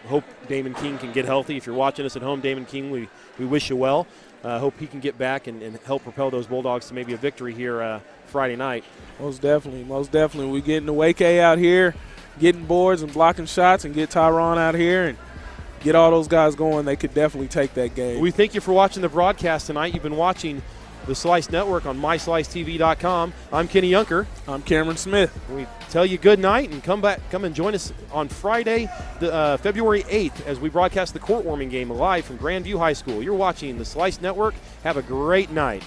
Hope Damon King can get healthy. If you're watching us at home, Damon King, we wish you well. Hope he can get back and help propel those Bulldogs to maybe a victory here Friday night. Most definitely. We're getting the Wake out here, getting boards and blocking shots, and get Tyron out here and get all those guys going. They could definitely take that game. We thank you for watching the broadcast tonight. You've been watching the Slice Network on myslicetv.com. I'm Kenny Yunker. I'm Cameron Smith. We tell you good night and come and join us on Friday, February 8th, as we broadcast the court warming game live from Grandview High School. You're watching the Slice Network. Have a great night.